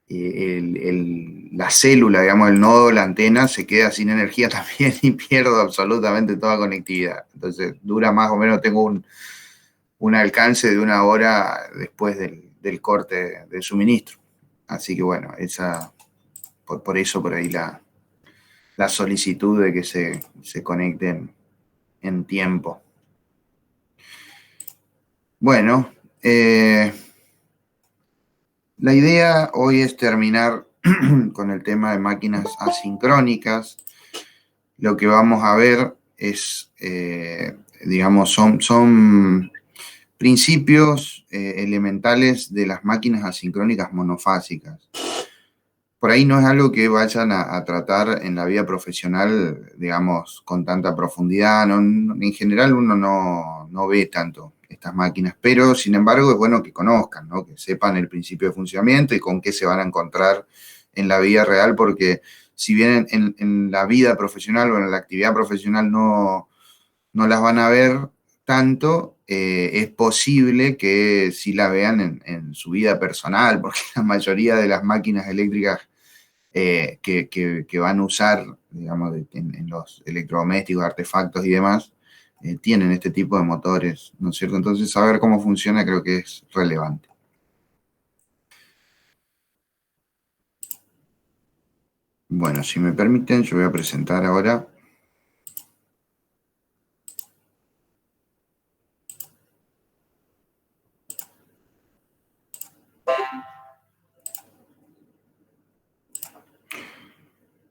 la célula, digamos, el nodo, la antena, se queda sin energía también y pierdo absolutamente toda conectividad. Entonces dura más o menos, tengo un alcance de 1 hora después del corte del suministro. Así que bueno, por eso por ahí la solicitud de que se conecten en tiempo. Bueno, la idea hoy es terminar con el tema de máquinas asincrónicas. Lo que vamos a ver es, digamos, son principios elementales de las máquinas asincrónicas monofásicas. Por ahí no es algo que vayan a tratar en la vida profesional, digamos, con tanta profundidad. En general uno no ve tanto estas máquinas, pero sin embargo es bueno que conozcan, ¿no? Que sepan el principio de funcionamiento y con qué se van a encontrar en la vida real, porque si bien en la vida profesional o en la actividad profesional no las van a ver tanto, es posible que sí la vean en su vida personal, porque la mayoría de las máquinas eléctricas que van a usar, digamos, en los electrodomésticos, artefactos y demás, tienen este tipo de motores, ¿no es cierto? Entonces, saber cómo funciona creo que es relevante. Bueno, si me permiten, yo voy a presentar ahora.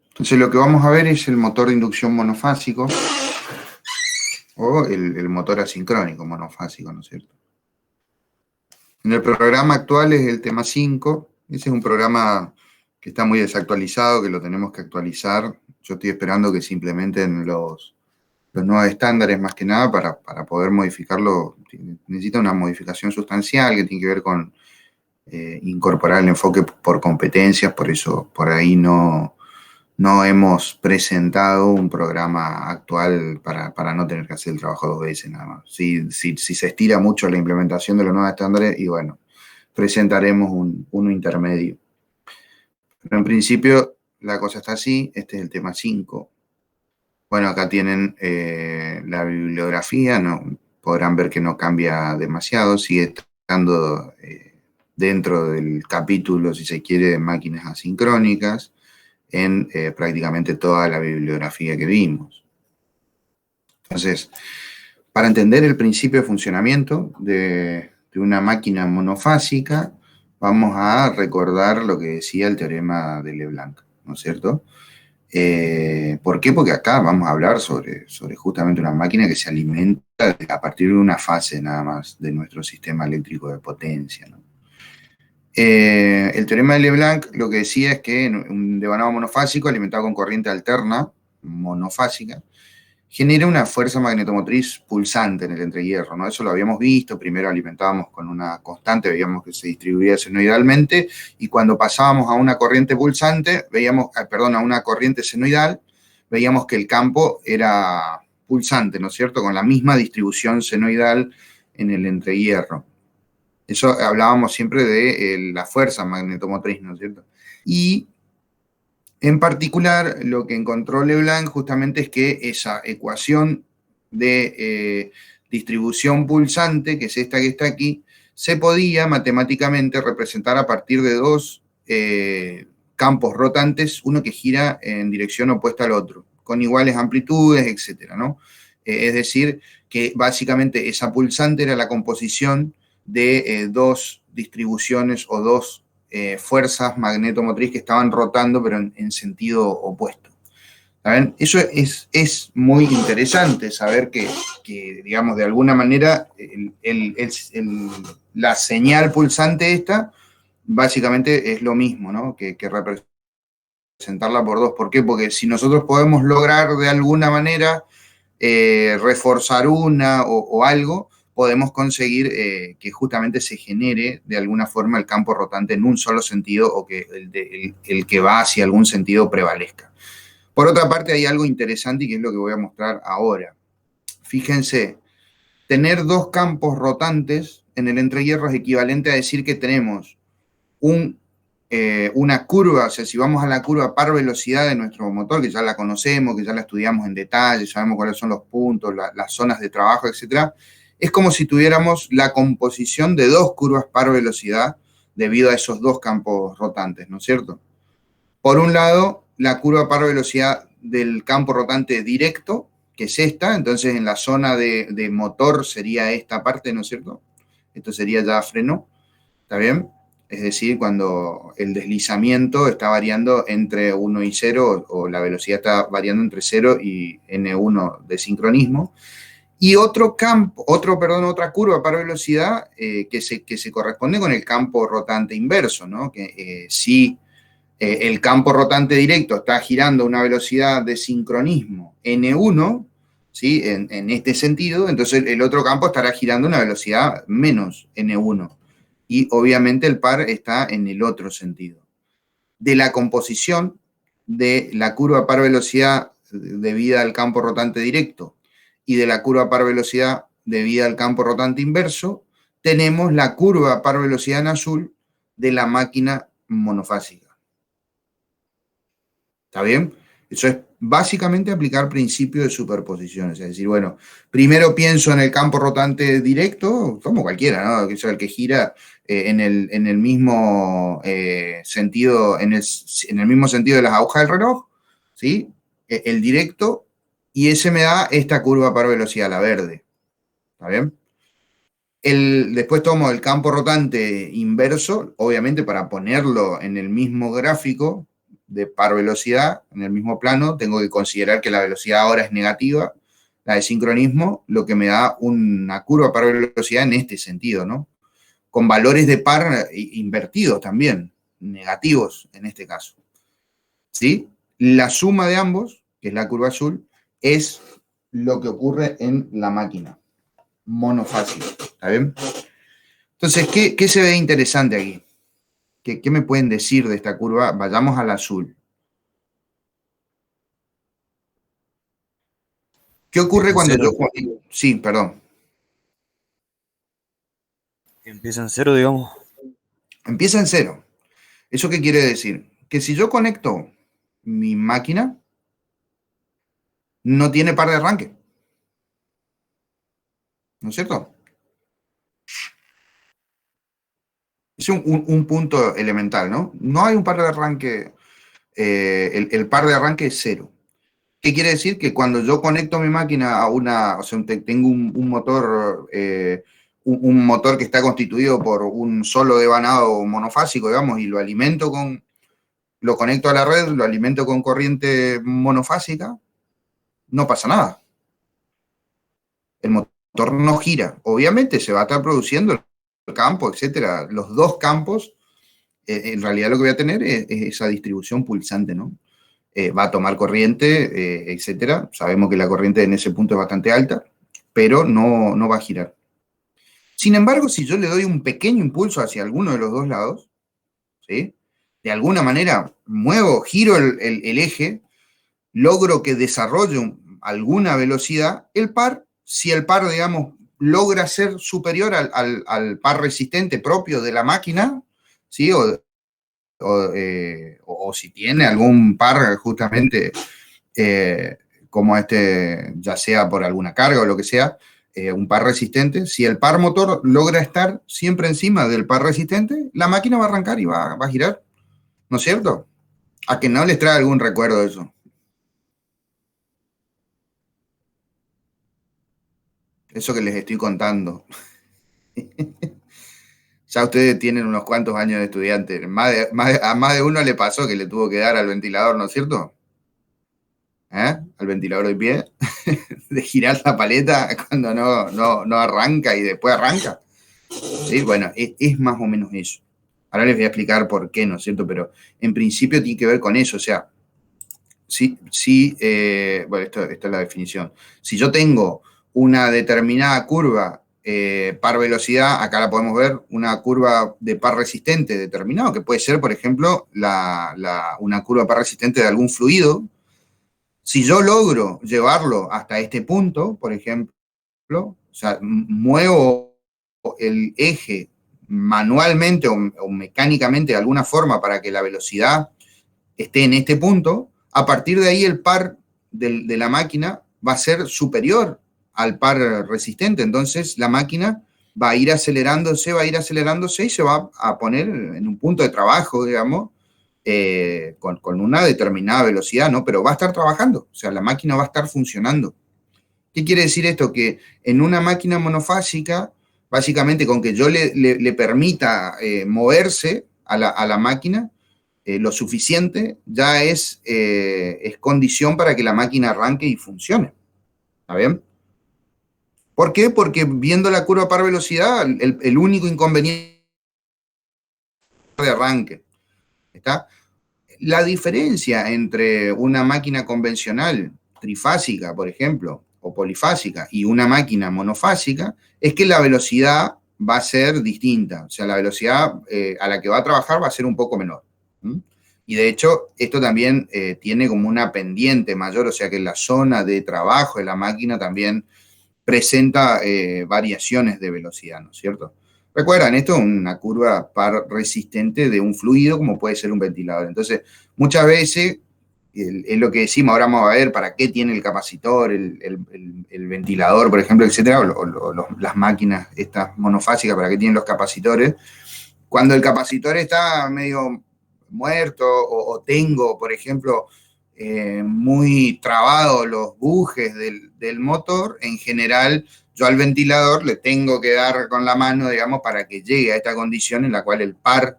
Entonces, lo que vamos a ver es el motor de inducción monofásico o el motor asincrónico monofásico, ¿no es cierto? En el programa actual es el tema 5. Ese es un programa que está muy desactualizado, que lo tenemos que actualizar. Yo estoy esperando que se implementen los nuevos estándares más que nada para poder modificarlo. Necesita una modificación sustancial que tiene que ver con incorporar el enfoque por competencias, por eso por ahí no hemos presentado un programa actual para no tener que hacer el trabajo 2 veces nada más. Si se estira mucho la implementación de los nuevos estándares, y bueno, presentaremos uno intermedio. Pero en principio la cosa está así. Este es el tema 5. Bueno, acá tienen la bibliografía, ¿no? Podrán ver que no cambia demasiado, sigue estando dentro del capítulo, si se quiere, de máquinas asincrónicas, en prácticamente toda la bibliografía que vimos. Entonces, para entender el principio de funcionamiento de una máquina monofásica, vamos a recordar lo que decía el teorema de Leblanc, ¿no es cierto? ¿Por qué? Porque acá vamos a hablar sobre justamente una máquina que se alimenta a partir de una fase nada más de nuestro sistema eléctrico de potencia, ¿no? El teorema de Leblanc lo que decía es que un devanado monofásico alimentado con corriente alterna, monofásica, genera una fuerza magnetomotriz pulsante en el entrehierro, ¿no? Eso lo habíamos visto. Primero alimentábamos con una constante, veíamos que se distribuía senoidalmente, y cuando pasábamos a una corriente pulsante, a una corriente senoidal, veíamos que el campo era pulsante, ¿no es cierto? Con la misma distribución senoidal en el entrehierro. Eso hablábamos siempre de la fuerza magnetomotriz, ¿no es cierto? Y en particular, lo que encontró Leblanc justamente es que esa ecuación de distribución pulsante, que es esta que está aquí, se podía matemáticamente representar a partir de dos campos rotantes, uno que gira en dirección opuesta al otro, con iguales amplitudes, etcétera, ¿no? Es decir, que básicamente esa pulsante era la composición de dos distribuciones o dos fuerzas magnetomotriz que estaban rotando, pero en sentido opuesto. ¿Saben? Eso es muy interesante, saber que, digamos, de alguna manera la señal pulsante esta básicamente es lo mismo, ¿no? Que representarla por dos. ¿Por qué? Porque si nosotros podemos lograr de alguna manera reforzar una o algo, podemos conseguir que justamente se genere de alguna forma el campo rotante en un solo sentido, o que el que va hacia algún sentido prevalezca. Por otra parte, hay algo interesante y que es lo que voy a mostrar ahora. Fíjense, tener dos campos rotantes en el entrehierro es equivalente a decir que tenemos un una curva, o sea, si vamos a la curva par velocidad de nuestro motor, que ya la conocemos, que ya la estudiamos en detalle, sabemos cuáles son los puntos, las zonas de trabajo, etcétera, es como si tuviéramos la composición de dos curvas par velocidad debido a esos dos campos rotantes, ¿no es cierto? Por un lado, la curva par velocidad del campo rotante directo, que es esta, entonces en la zona de motor sería esta parte, ¿no es cierto? Esto sería ya freno, ¿está bien? Es decir, cuando el deslizamiento está variando entre 1 y 0, o la velocidad está variando entre 0 y N1 de sincronismo. Y otra curva para velocidad que se corresponde con el campo rotante inverso, ¿no? Que si el campo rotante directo está girando a una velocidad de sincronismo N1, ¿sí? En este sentido, entonces el otro campo estará girando a una velocidad menos N1. Y obviamente el par está en el otro sentido. De la composición de la curva par velocidad debida al campo rotante directo y de la curva par velocidad debida al campo rotante inverso, tenemos la curva par velocidad en azul de la máquina monofásica. ¿Está bien? Eso es básicamente aplicar principio de superposiciones. Es decir, bueno, primero pienso en el campo rotante directo, como cualquiera, ¿no? Que es el que gira en el mismo sentido, en el mismo sentido de las agujas del reloj, ¿sí? El directo, y ese me da esta curva par velocidad, la verde. ¿Está bien? Después tomo el campo rotante inverso, obviamente para ponerlo en el mismo gráfico de par velocidad, en el mismo plano, tengo que considerar que la velocidad ahora es negativa, la de sincronismo, lo que me da una curva par velocidad en este sentido, ¿no? Con valores de par invertidos también, negativos en este caso. ¿Sí? La suma de ambos, que es la curva azul, es lo que ocurre en la máquina monofásica. ¿Está bien? Entonces, ¿qué se ve interesante aquí? ¿Qué me pueden decir de esta curva? Vayamos al azul. ¿Qué ocurre Empieza en cuando cero. yo... Sí, perdón. Empieza en cero, digamos. Empieza en cero. ¿Eso qué quiere decir? Que si yo conecto mi máquina, no tiene par de arranque. ¿No es cierto? Es un punto elemental, ¿no? No hay un par de arranque. El par de arranque es cero. ¿Qué quiere decir? Que cuando yo conecto mi máquina a una, o sea, tengo un motor, un motor que está constituido por un solo devanado monofásico, digamos, y lo conecto a la red, lo alimento con corriente monofásica, no pasa nada. El motor no gira. Obviamente se va a estar produciendo el campo, etcétera. Los dos campos, en realidad lo que voy a tener es esa distribución pulsante, ¿no? Va a tomar corriente, etcétera. Sabemos que la corriente en ese punto es bastante alta, pero no va a girar. Sin embargo, si yo le doy un pequeño impulso hacia alguno de los dos lados, ¿sí? De alguna manera giro el eje, logro que desarrolle alguna velocidad, si el par, digamos, logra ser superior al par resistente propio de la máquina, ¿sí? O si tiene algún par justamente como ya sea por alguna carga o lo que sea, un par resistente, si el par motor logra estar siempre encima del par resistente, la máquina va a arrancar y va a girar, ¿no es cierto? A que no les trae algún recuerdo de eso. Eso que les estoy contando. Ya ustedes tienen unos cuantos años de estudiante. A más de uno le pasó que le tuvo que dar al ventilador, ¿no es cierto? Al ventilador de pie, de girar la paleta cuando no arranca y después arranca. ¿Sí? Bueno, es más o menos eso. Ahora les voy a explicar por qué, ¿no es cierto? Pero en principio tiene que ver con eso. O sea, bueno, esta es la definición. Si yo tengo una determinada curva par velocidad, acá la podemos ver, una curva de par resistente determinado, que puede ser, por ejemplo, una curva par resistente de algún fluido. Si yo logro llevarlo hasta este punto, por ejemplo, o sea, muevo el eje manualmente o mecánicamente de alguna forma para que la velocidad esté en este punto, a partir de ahí el par de la máquina va a ser superior al par resistente. Entonces la máquina va a ir acelerándose y se va a poner en un punto de trabajo, digamos, con una determinada velocidad, ¿no? Pero va a estar trabajando, o sea, la máquina va a estar funcionando. ¿Qué quiere decir esto? Que en una máquina monofásica, básicamente con que yo le permita moverse a la máquina, lo suficiente, ya es condición para que la máquina arranque y funcione. ¿Está bien? ¿Por qué? Porque viendo la curva par velocidad, el único inconveniente de arranque. ¿Está? La diferencia entre una máquina convencional, trifásica, por ejemplo, o polifásica, y una máquina monofásica, es que la velocidad va a ser distinta. O sea, la velocidad a la que va a trabajar va a ser un poco menor. ¿Mm? Y de hecho, esto también tiene como una pendiente mayor, o sea que la zona de trabajo de la máquina también presenta variaciones de velocidad, ¿no es cierto? Recuerdan, esto es una curva par resistente de un fluido, como puede ser un ventilador. Entonces, muchas veces, es lo que decimos, ahora vamos a ver para qué tiene el capacitor, el ventilador, por ejemplo, etcétera, las máquinas estas monofásicas, para qué tienen los capacitores. Cuando el capacitor está medio muerto o tengo, por ejemplo, muy trabados los bujes del motor, en general yo al ventilador le tengo que dar con la mano, digamos, para que llegue a esta condición en la cual el par,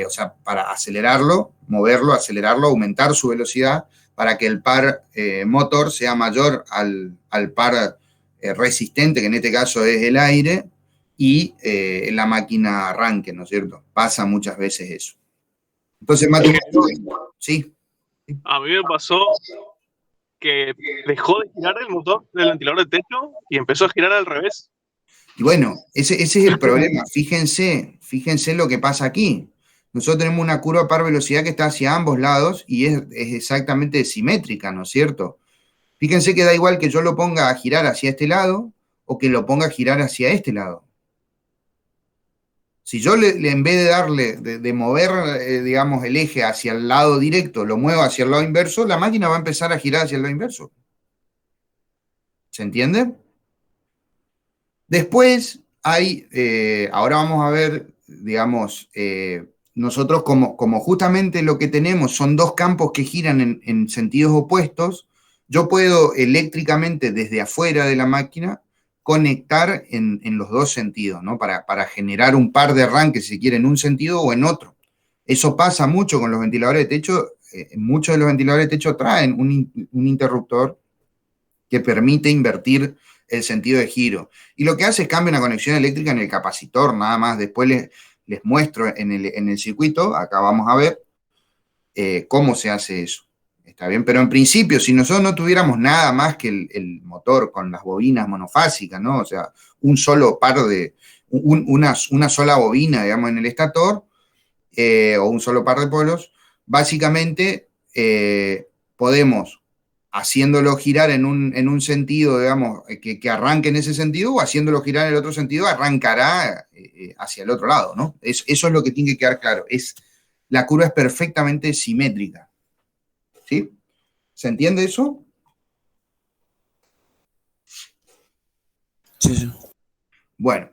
o sea, para acelerarlo, moverlo, acelerarlo, aumentar su velocidad, para que el par motor sea mayor al par resistente, que en este caso es el aire, y la máquina arranque, ¿no es cierto? Pasa muchas veces eso. Entonces, Mati, sí. A mí me pasó que dejó de girar el motor del ventilador de techo y empezó a girar al revés. Y bueno, ese es el problema. Fíjense lo que pasa aquí. Nosotros tenemos una curva par velocidad que está hacia ambos lados y es exactamente simétrica, ¿no es cierto? Fíjense que da igual que yo lo ponga a girar hacia este lado o que lo ponga a girar hacia este lado. Si yo en vez de darle, de mover, digamos, el eje hacia el lado directo, lo muevo hacia el lado inverso, la máquina va a empezar a girar hacia el lado inverso. ¿Se entiende? Después hay, ahora vamos a ver, digamos, nosotros como justamente lo que tenemos son dos campos que giran en sentidos opuestos, yo puedo eléctricamente desde afuera de la máquina conectar en los dos sentidos, ¿no? Para generar un par de arranques, si quiere, en un sentido o en otro. Eso pasa mucho con los ventiladores de techo. Muchos de los ventiladores de techo traen un interruptor que permite invertir el sentido de giro. Y lo que hace es cambiar una conexión eléctrica en el capacitor, nada más. Después les muestro en el circuito, acá vamos a ver cómo se hace eso. ¿Está bien? Pero en principio, si nosotros no tuviéramos nada más que el motor con las bobinas monofásicas, ¿no? O sea, un solo par de, una sola bobina, digamos, en el estator, o un solo par de polos, básicamente podemos, haciéndolo girar en un sentido, digamos, que arranque en ese sentido, o haciéndolo girar en el otro sentido, arrancará hacia el otro lado, ¿no? Eso es lo que tiene que quedar claro. La curva es perfectamente simétrica. ¿Sí? ¿Se entiende eso? Sí, sí. Bueno,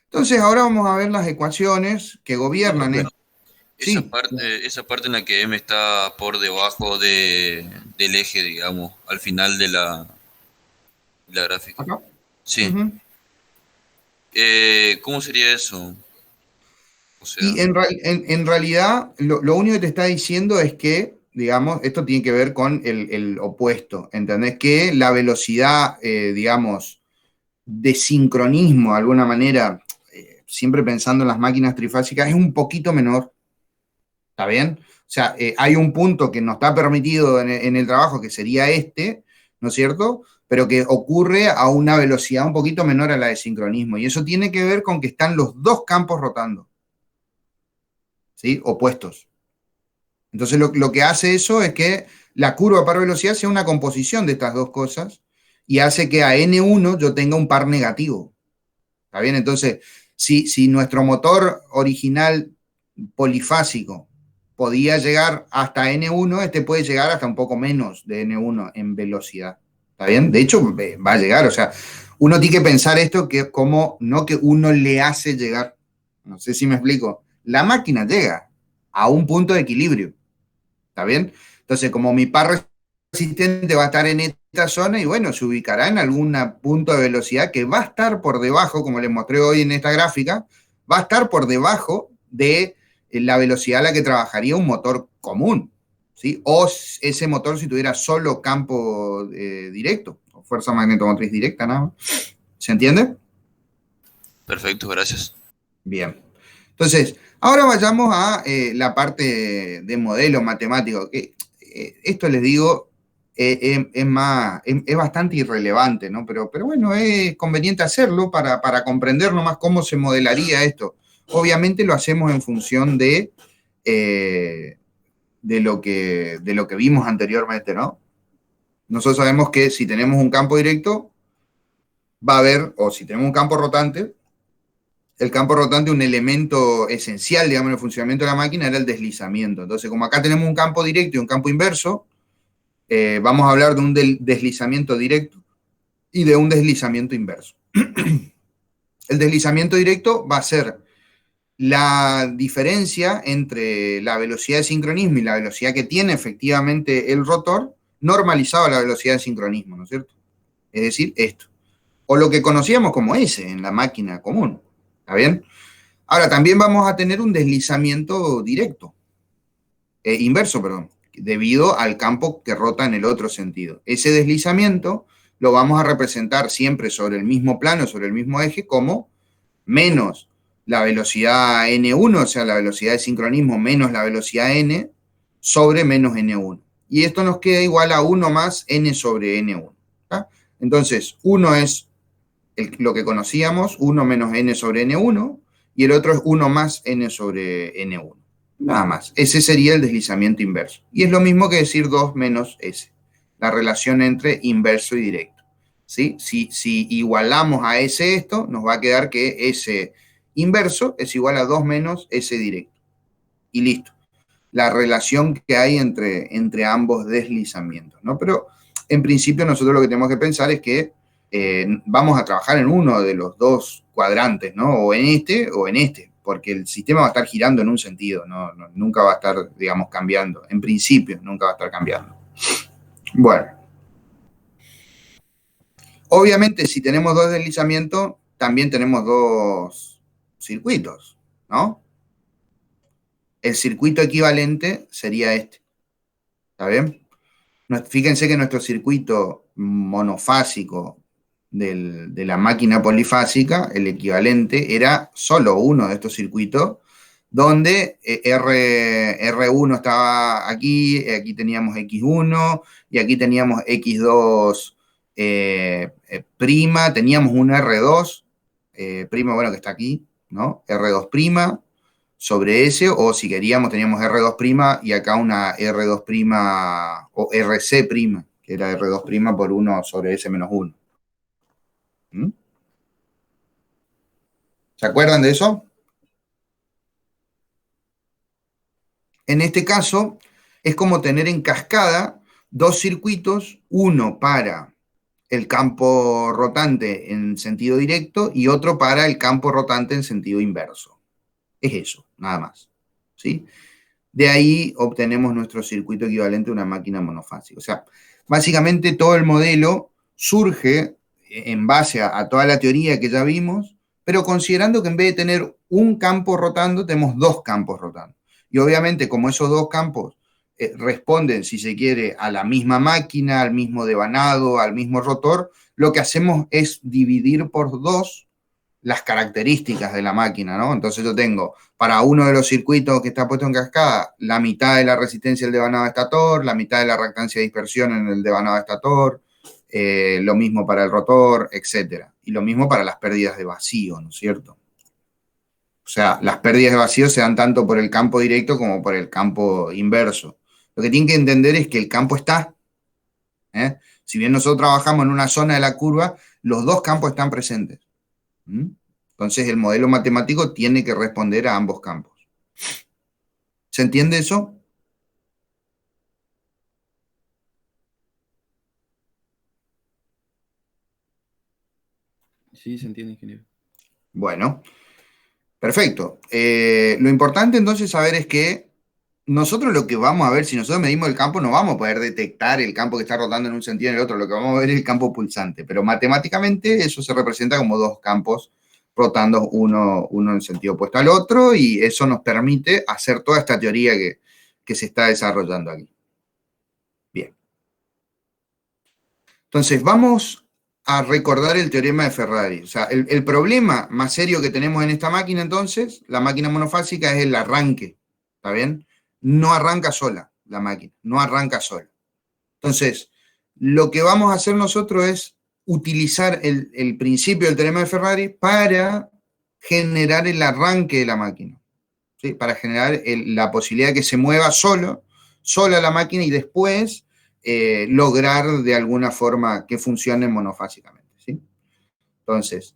entonces ahora vamos a ver las ecuaciones que gobiernan. Esa Sí. esa parte en la que M está por debajo del eje, digamos, al final de la gráfica. ¿Acá? Sí. Uh-huh. ¿Cómo sería eso? O sea, Y en realidad lo único que te está diciendo es que, digamos, esto tiene que ver con el opuesto, ¿entendés? Que la velocidad, digamos, de sincronismo, de alguna manera, siempre pensando en las máquinas trifásicas, es un poquito menor. ¿Está bien? O sea, hay un punto que no está permitido en el trabajo, que sería este, ¿no es cierto? Pero que ocurre a una velocidad un poquito menor a la de sincronismo. Y eso tiene que ver con que están los dos campos rotando, ¿sí? Opuestos. Entonces, lo que hace eso es que la curva par velocidad sea una composición de estas dos cosas y hace que a N1 yo tenga un par negativo. ¿Está bien? Entonces, si nuestro motor original polifásico podía llegar hasta N1, este puede llegar hasta un poco menos de N1 en velocidad. ¿Está bien? De hecho, va a llegar. O sea, uno tiene que pensar esto que como no que uno le hace llegar. No sé si me explico. La máquina llega a un punto de equilibrio. ¿Está bien? Entonces, como mi par resistente va a estar en esta zona y bueno, se ubicará en algún punto de velocidad que va a estar por debajo, como les mostré hoy en esta gráfica, va a estar por debajo de la velocidad a la que trabajaría un motor común, ¿sí? O ese motor si tuviera solo campo directo, o fuerza magnetomotriz directa, nada más. ¿Se entiende? Perfecto, gracias. Bien. Entonces, ahora vayamos a la parte de modelo matemático, que esto les digo, es bastante irrelevante, ¿no? Pero bueno, es conveniente hacerlo para comprender nomás cómo se modelaría esto. Obviamente lo hacemos en función de lo que vimos anteriormente, ¿no? Nosotros sabemos que si tenemos un campo directo, va a haber, o si tenemos un campo rotante, el campo rotante, un elemento esencial, digamos, en el funcionamiento de la máquina era el deslizamiento. Entonces, como acá tenemos un campo directo y un campo inverso, vamos a hablar de un deslizamiento directo y de un deslizamiento inverso. El deslizamiento directo va a ser la diferencia entre la velocidad de sincronismo y la velocidad que tiene efectivamente el rotor, normalizado a la velocidad de sincronismo, ¿no es cierto? Es decir, esto. O lo que conocíamos como S en la máquina común. ¿Está bien? Ahora, también vamos a tener un deslizamiento directo, inverso, perdón, debido al campo que rota en el otro sentido. Ese deslizamiento lo vamos a representar siempre sobre el mismo plano, sobre el mismo eje, como menos la velocidad N1, o sea, la velocidad de sincronismo menos la velocidad N, sobre menos N1. Y esto nos queda igual a 1 más N sobre N1. ¿Tá? Entonces, uno es lo que conocíamos, 1 menos N sobre N1, y el otro es 1 más N sobre N1. Nada más. Ese sería el deslizamiento inverso. Y es lo mismo que decir 2 menos S, la relación entre inverso y directo. ¿Sí? Si igualamos a S esto, nos va a quedar que S inverso es igual a 2 menos S directo. Y listo. La relación que hay entre ambos deslizamientos, ¿no? Pero en principio nosotros lo que tenemos que pensar es que vamos a trabajar en uno de los dos cuadrantes, ¿no? O en este, porque el sistema va a estar girando en un sentido, ¿no? Nunca va a estar, digamos, cambiando. En principio, nunca va a estar cambiando. Bueno. Obviamente, si tenemos dos deslizamientos, también tenemos dos circuitos, ¿no? El circuito equivalente sería este. ¿Está bien? Fíjense que nuestro circuito monofásico de la máquina polifásica, el equivalente, era solo uno de estos circuitos, donde R1 estaba aquí, aquí teníamos X1, y aquí teníamos X2 prima, teníamos un R2 prima, bueno, que está aquí, ¿no? R2 prima sobre S, o si queríamos teníamos R2 prima y acá una R2 prima o RC prima, que era R2 prima por 1 sobre S menos 1. ¿Mm? ¿Se acuerdan de eso? En este caso, es como tener en cascada dos circuitos, uno para el campo rotante en sentido directo y otro para el campo rotante en sentido inverso. Es eso, nada más. ¿Sí? De ahí obtenemos nuestro circuito equivalente a una máquina monofásica. O sea, básicamente todo el modelo surge en base a toda la teoría que ya vimos, pero considerando que en vez de tener un campo rotando, tenemos dos campos rotando. Y obviamente, como esos dos campos responden, si se quiere, a la misma máquina, al mismo devanado, al mismo rotor, lo que hacemos es dividir por dos las características de la máquina, ¿no? Entonces yo tengo para uno de los circuitos que está puesto en cascada la mitad de la resistencia del devanado estator, la mitad de la reactancia de dispersión en el devanado estator, lo mismo para el rotor, etcétera. Y lo mismo para las pérdidas de vacío, ¿no es cierto? O sea, las pérdidas de vacío se dan tanto por el campo directo como por el campo inverso. Lo que tienen que entender es que el campo está, ¿eh? Si bien nosotros trabajamos en una zona de la curva, los dos campos están presentes. Entonces el modelo matemático tiene que responder a ambos campos. ¿Se entiende eso? Sí, se entiende, ingeniero. Bueno, perfecto. Lo importante entonces saber es que nosotros lo que vamos a ver, si nosotros medimos el campo, no vamos a poder detectar el campo que está rotando en un sentido y en el otro, lo que vamos a ver es el campo pulsante, pero matemáticamente eso se representa como dos campos rotando uno en sentido opuesto al otro, y eso nos permite hacer toda esta teoría que se está desarrollando aquí. Bien. Entonces, vamos a recordar el teorema de Ferrari. O sea, el problema más serio que tenemos en esta máquina, entonces, la máquina monofásica, es el arranque. ¿Está bien? No arranca sola la máquina, no arranca sola. Entonces, lo que vamos a hacer nosotros es utilizar el principio del teorema de Ferrari para generar el arranque de la máquina, ¿sí? Para generar la posibilidad de que se mueva sola la máquina y después lograr de alguna forma que funcione monofásicamente, ¿sí? Entonces,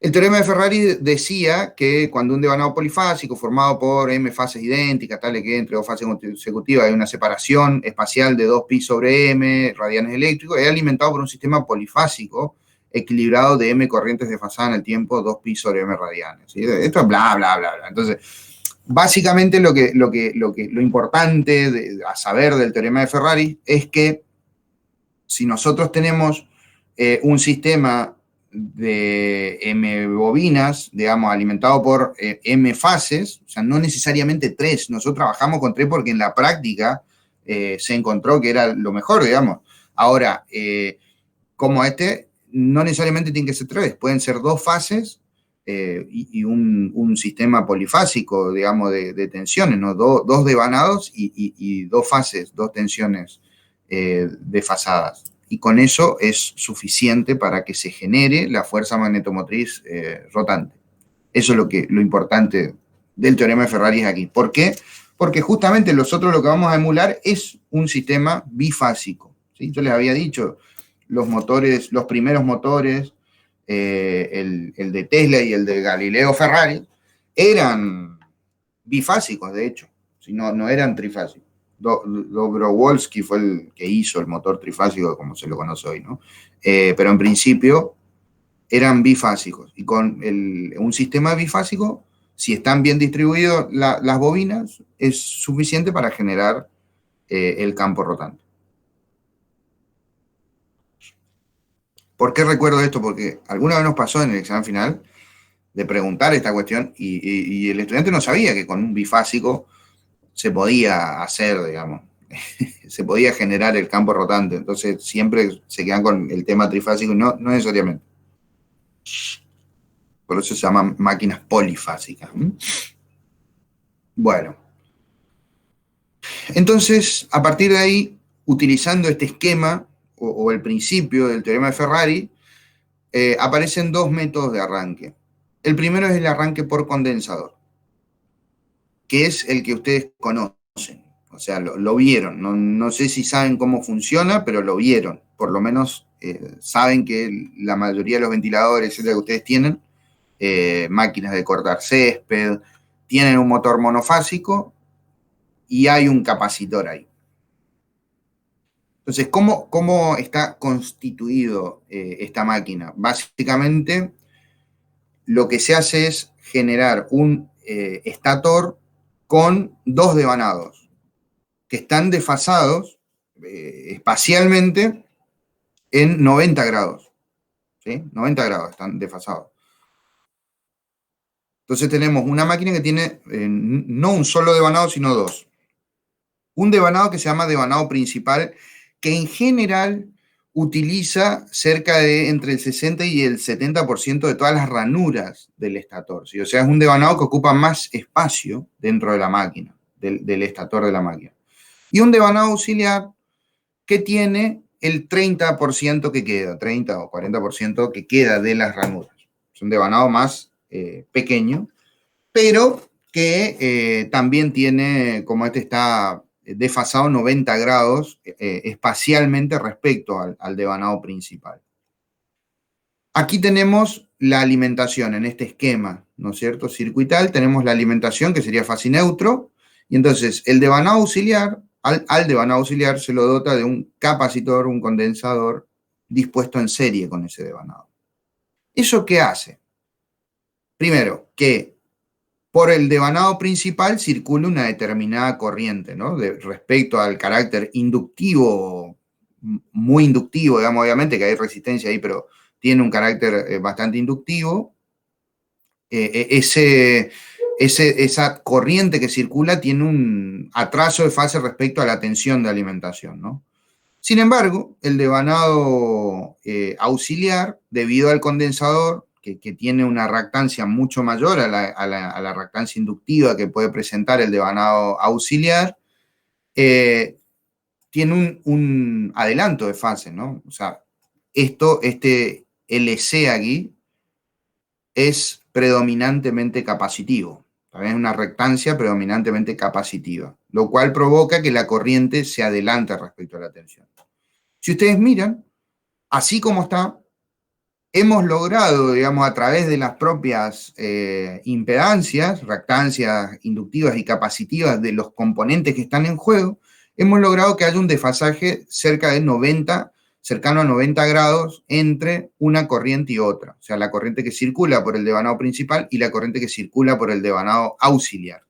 el teorema de Ferrari decía que cuando un devanado polifásico formado por m fases idénticas, tales que entre dos fases consecutivas hay una separación espacial de 2pi sobre m radianes eléctricos, es alimentado por un sistema polifásico equilibrado de m corrientes desfasadas en el tiempo, 2pi sobre m radianes, ¿sí? Esto es bla, bla, bla, bla. Entonces, básicamente lo importante a saber del teorema de Ferrari es que si nosotros tenemos un sistema de m bobinas, digamos, alimentado por m fases, o sea, no necesariamente 3, nosotros trabajamos con 3 porque en la práctica se encontró que era lo mejor, digamos. Ahora, como no necesariamente tiene que ser 3, pueden ser 2 fases y un sistema polifásico, digamos, de tensiones, ¿no? Dos devanados y 2 fases, 2 tensiones desfasadas. Y con eso es suficiente para que se genere la fuerza magnetomotriz rotante. Eso es lo importante del teorema de Ferrari es aquí. ¿Por qué? Porque justamente nosotros lo que vamos a emular es un sistema bifásico, ¿sí? Yo les había dicho, los primeros motores, el de Tesla y el de Galileo Ferrari, eran bifásicos, de hecho, si no eran trifásicos. Dobrowolski fue el que hizo el motor trifásico, como se lo conoce hoy, ¿no? Pero en principio eran bifásicos. Y con un sistema bifásico, si están bien distribuidas las bobinas, es suficiente para generar el campo rotante. ¿Por qué recuerdo esto? Porque alguna vez nos pasó en el examen final de preguntar esta cuestión y el estudiante no sabía que con un bifásico se podía hacer, digamos, se podía generar el campo rotante. Entonces siempre se quedan con el tema trifásico y no necesariamente. Por eso se llaman máquinas polifásicas. Bueno. Entonces, a partir de ahí, utilizando este esquema o el principio del teorema de Ferrari, aparecen 2 métodos de arranque. El primero es el arranque por condensador, que es el que ustedes conocen. O sea, lo vieron. No sé si saben cómo funciona, pero lo vieron. Por lo menos saben que la mayoría de los ventiladores, etcétera, que ustedes tienen, máquinas de cortar césped, tienen un motor monofásico y hay un capacitor ahí. Entonces, ¿cómo está constituido esta máquina? Básicamente, lo que se hace es generar un estator con 2 devanados que están desfasados espacialmente en 90 grados. ¿Sí? 90 grados están desfasados. Entonces tenemos una máquina que tiene no un solo devanado, sino 2. Un devanado que se llama devanado principal, que en general utiliza cerca de entre el 60 y el 70% de todas las ranuras del estator, ¿sí? O sea, es un devanado que ocupa más espacio dentro de la máquina, del estator de la máquina. Y un devanado auxiliar que tiene el 30% que queda, 30 o 40% que queda de las ranuras. Es un devanado más pequeño, pero que también tiene, como este está desfasado 90 grados espacialmente respecto al devanado principal. Aquí tenemos la alimentación en este esquema, ¿no es cierto? Circuital, tenemos la alimentación que sería fase neutro, y entonces el devanado auxiliar, al devanado auxiliar se lo dota de un capacitor, un condensador dispuesto en serie con ese devanado. ¿Eso qué hace? Primero, que por el devanado principal circula una determinada corriente, ¿no? Respecto al carácter inductivo, muy inductivo, digamos, obviamente que hay resistencia ahí, pero tiene un carácter bastante inductivo. Esa corriente que circula tiene un atraso de fase respecto a la tensión de alimentación, ¿no? Sin embargo, el devanado auxiliar, debido al condensador, que tiene una reactancia mucho mayor a la reactancia inductiva que puede presentar el devanado auxiliar, tiene un adelanto de fase, ¿no? O sea, este LC aquí es predominantemente capacitivo. También es una reactancia predominantemente capacitiva, lo cual provoca que la corriente se adelante respecto a la tensión. Si ustedes miran, así como está, hemos logrado, digamos, a través de las propias impedancias, reactancias inductivas y capacitivas de los componentes que están en juego, hemos logrado que haya un desfasaje cercano a 90 grados entre una corriente y otra. O sea, la corriente que circula por el devanado principal y la corriente que circula por el devanado auxiliar.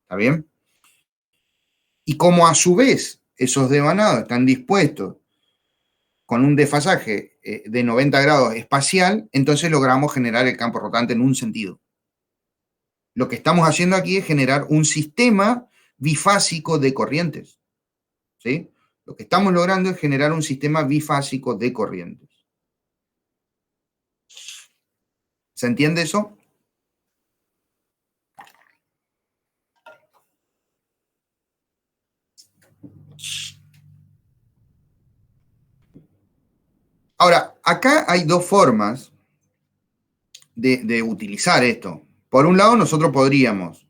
¿Está bien? Y como a su vez esos devanados están dispuestos con un desfasaje de 90 grados espacial, entonces logramos generar el campo rotante en un sentido. Lo que estamos haciendo aquí es generar un sistema bifásico de corrientes. ¿Sí? Lo que estamos logrando es generar un sistema bifásico de corrientes. ¿Se entiende eso? Ahora, acá hay dos formas de utilizar esto. Por un lado, nosotros podríamos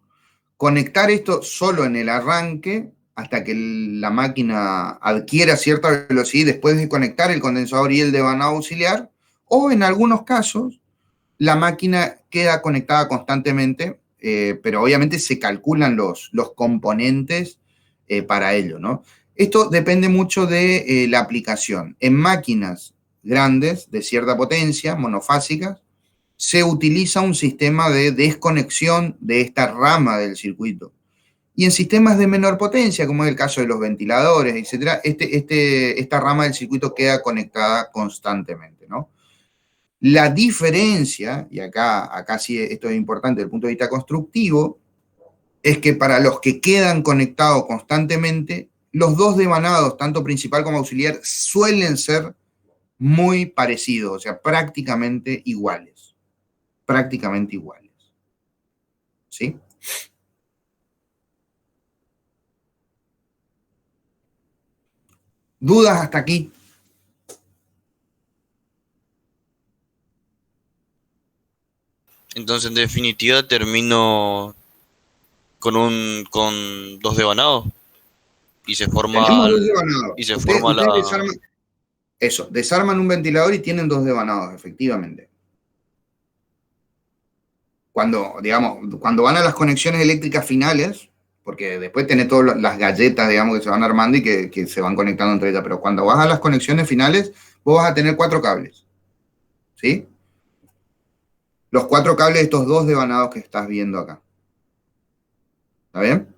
conectar esto solo en el arranque hasta que la máquina adquiera cierta velocidad y después de conectar el condensador y el devanado auxiliar, o en algunos casos la máquina queda conectada constantemente, pero obviamente se calculan los componentes para ello, ¿no? Esto depende mucho de la aplicación. En máquinas grandes, de cierta potencia, monofásicas, se utiliza un sistema de desconexión de esta rama del circuito. Y en sistemas de menor potencia, como es el caso de los ventiladores, etc., esta rama del circuito queda conectada constantemente, ¿no? La diferencia, y acá sí esto es importante desde el punto de vista constructivo, es que para los que quedan conectados constantemente, los dos devanados, tanto principal como auxiliar, suelen ser muy parecidos, o sea, prácticamente iguales. Prácticamente iguales. ¿Sí? ¿Dudas hasta aquí? Entonces, en definitiva, termino con dos devanados y se forma Tenemos dos devanados. y se forma la desarman un ventilador y tienen dos devanados, efectivamente. Cuando van a las conexiones eléctricas finales, porque después tenés todas las galletas, digamos, que se van armando y que se van conectando entre ellas, pero cuando vas a las conexiones finales, vos vas a tener 4 cables, ¿sí? Los 4 cables de estos dos devanados que estás viendo acá. ¿Está bien?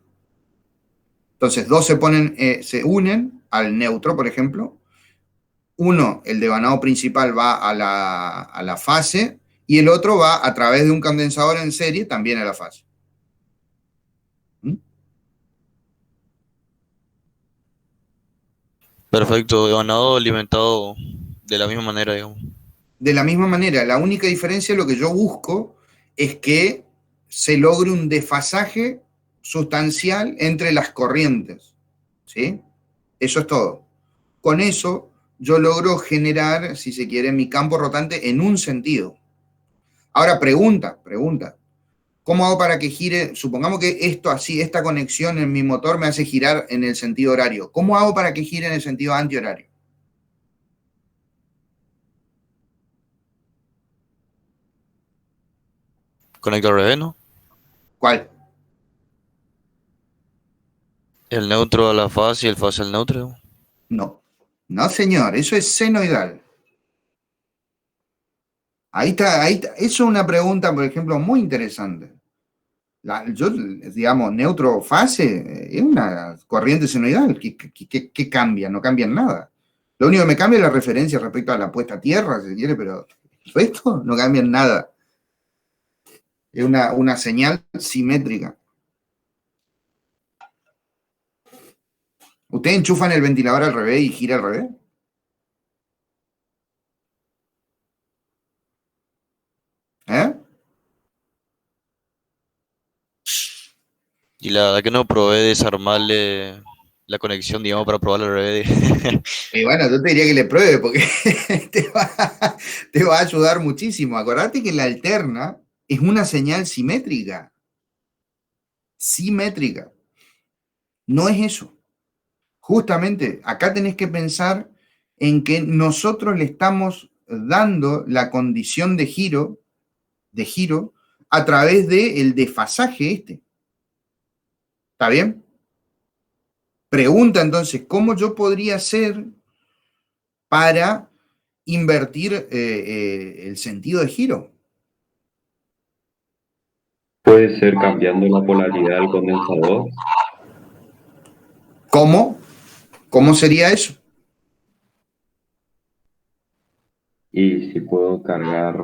Entonces, dos se unen al neutro, por ejemplo. Uno, el devanado principal va a la fase y el otro va a través de un condensador en serie también a la fase. Perfecto, devanado alimentado de la misma manera, digamos. De la misma manera, la única diferencia, lo que yo busco, es que se logre un desfasaje sustancial entre las corrientes, ¿sí? Eso es todo. Con eso, yo logro generar, si se quiere, mi campo rotante en un sentido. Ahora, pregunta. ¿Cómo hago para que gire? Supongamos que esto así, esta conexión en mi motor me hace girar en el sentido horario. ¿Cómo hago para que gire en el sentido antihorario? conecto al revés, ¿no? ¿Cuál? El neutro a la faz y el faz al neutro. No. No, señor, eso es senoidal. Ahí está, ahí está. Eso es una pregunta, por ejemplo, muy interesante. Yo, digamos, neutro fase es una corriente senoidal. ¿Qué cambia? No cambia nada. Lo único que me cambia es la referencia respecto a la puesta a tierra, si quiere, pero el resto no cambia en nada. Es una señal simétrica. ¿Ustedes enchufan el ventilador al revés y gira al revés? ¿Eh? Y la verdad que no probé desarmarle la conexión, digamos, para probarlo al revés. Y bueno, yo te diría que le pruebe porque te va a ayudar muchísimo. Acordate que la alterna es una señal simétrica. Simétrica. No es eso. Justamente, acá tenés que pensar en que nosotros le estamos dando la condición de giro a través del desfasaje este. ¿Está bien? Pregunta entonces, ¿cómo yo podría hacer para invertir el sentido de giro? Puede ser cambiando la polaridad del condensador. ¿Cómo? ¿Cómo sería eso? Y si puedo cargar,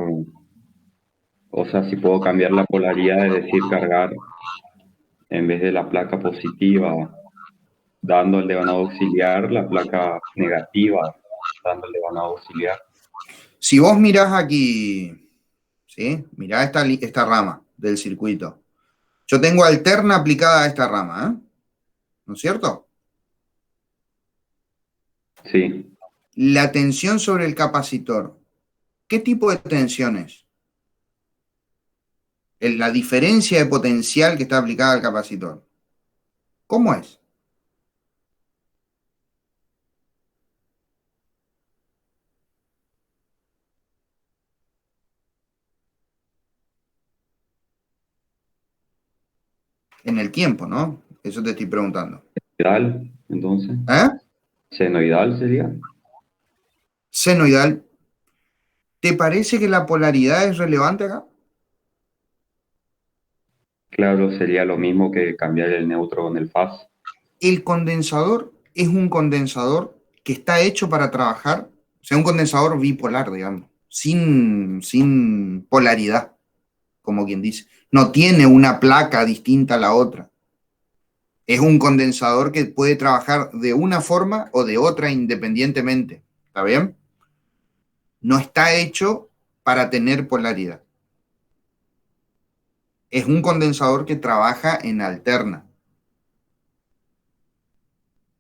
o sea, si puedo cambiar la polaridad, es decir, cargar en vez de la placa positiva, dando el devanado auxiliar, la placa negativa, dando el devanado auxiliar. Si vos mirás aquí, ¿sí? Mirá esta rama del circuito. Yo tengo alterna aplicada a esta rama, ¿eh? ¿No es cierto? Sí, La tensión sobre el capacitor. ¿Qué tipo de tensión es? La diferencia de potencial que está aplicada al capacitor. ¿Cómo es? En el tiempo, ¿no? Eso te estoy preguntando. senoidal, entonces. ¿Eh? Senoidal sería. Senoidal. ¿Te parece que la polaridad es relevante acá? Claro, sería lo mismo que cambiar el neutro con el faz. El condensador es un condensador que está hecho para trabajar, o sea, un condensador bipolar, digamos, sin polaridad, como quien dice. No tiene una placa distinta a la otra. Es un condensador que puede trabajar de una forma o de otra independientemente. ¿Está bien? No está hecho para tener polaridad. Es un condensador que trabaja en alterna.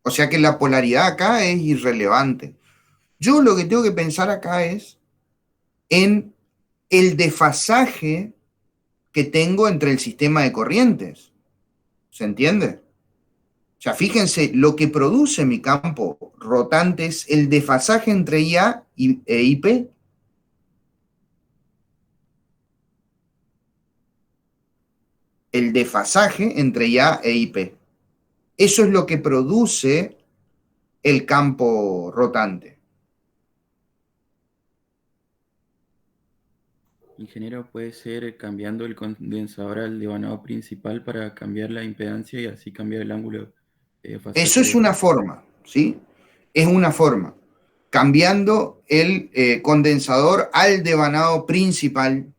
O sea que la polaridad acá es irrelevante. Yo lo que tengo que pensar acá es en el desfasaje que tengo entre el sistema de corrientes. ¿Se entiende? O sea, fíjense, lo que produce mi campo rotante es el desfasaje entre IA e IP. El desfasaje entre IA e IP. Eso es lo que produce el campo rotante. Ingeniero, puede ser cambiando el condensador al devanado principal para cambiar la impedancia y así cambiar el ángulo de fasaje. Eso es una forma, ¿sí? Es una forma. Cambiando el condensador al devanado principal.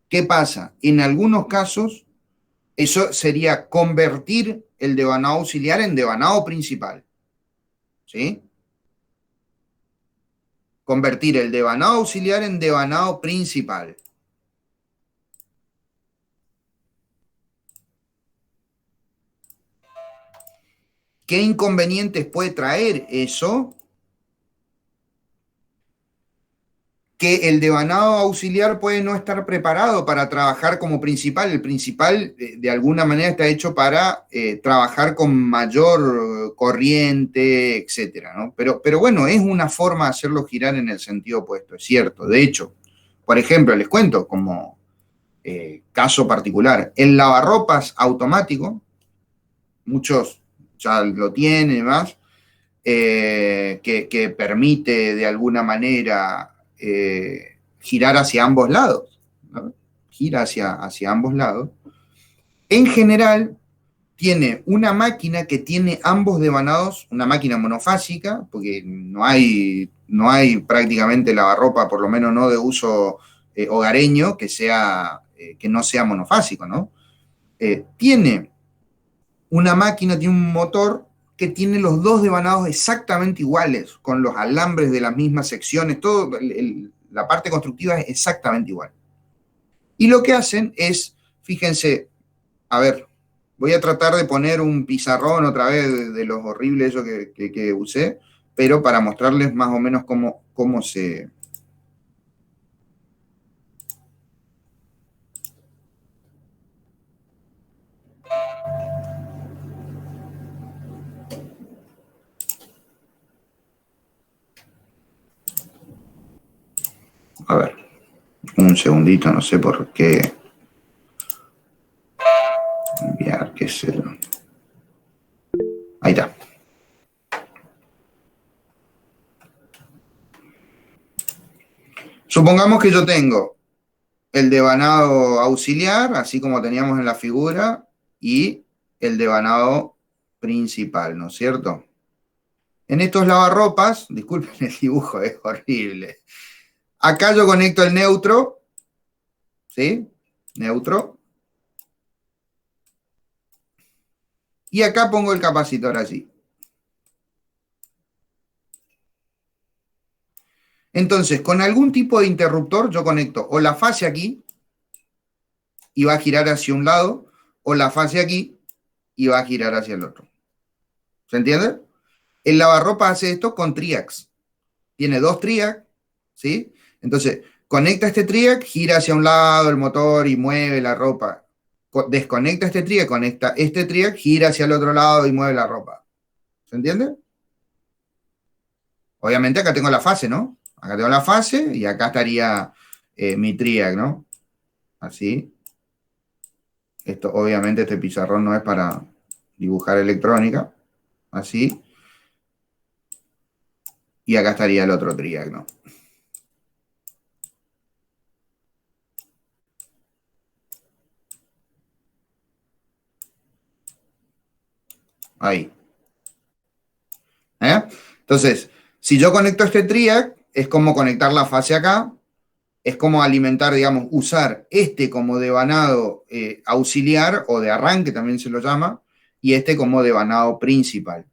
¿Qué pasa? En algunos casos, eso sería convertir el devanado auxiliar en devanado principal. ¿Sí? Convertir el devanado auxiliar en devanado principal. ¿Qué inconvenientes puede traer eso? Que el devanado auxiliar puede no estar preparado para trabajar como principal. El principal, de alguna manera, está hecho para trabajar con mayor corriente, etcétera, ¿no? Pero bueno, es una forma de hacerlo girar en el sentido opuesto, es cierto. De hecho, por ejemplo, les cuento, como caso particular. El lavarropas automático, muchos ya lo tienen y demás, que permite de alguna manera girar hacia ambos lados, ¿no? Gira hacia ambos lados. En general, tiene una máquina que tiene ambos devanados, una máquina monofásica, porque no hay prácticamente lavarropa, por lo menos no de uso hogareño, que no sea monofásico, ¿no? Tiene una máquina, tiene un motor que tiene los dos devanados exactamente iguales, con los alambres de las mismas secciones, todo, la parte constructiva es exactamente igual. Y lo que hacen es, fíjense, a ver, voy a tratar de poner un pizarrón otra vez de los horribles eso que usé, pero para mostrarles más o menos cómo se... A ver, un segundito, no sé por qué. Enviar, qué sé yo. Ahí está. Supongamos que yo tengo el devanado auxiliar, así como teníamos en la figura, y el devanado principal, ¿no es cierto? En estos lavarropas, disculpen el dibujo, es horrible. Acá yo conecto el neutro, ¿sí? Neutro. Y acá pongo el capacitor allí. Entonces, con algún tipo de interruptor yo conecto o la fase aquí y va a girar hacia un lado, o la fase aquí y va a girar hacia el otro. ¿Se entiende? El lavarropa hace esto con triacs. Tiene dos triacs, ¿sí? Entonces, conecta este triac, gira hacia un lado el motor y mueve la ropa. Desconecta este triac, conecta este triac, gira hacia el otro lado y mueve la ropa. ¿Se entiende? Obviamente acá tengo la fase, ¿no? Acá tengo la fase y acá estaría mi triac, ¿no? Así. Esto, obviamente, este pizarrón no es para dibujar electrónica. Así. Y acá estaría el otro triac, ¿no? Ahí. Entonces, si yo conecto este triac, es como conectar la fase acá, es como alimentar, digamos, usar este como devanado auxiliar o de arranque, también se lo llama, y este como devanado principal,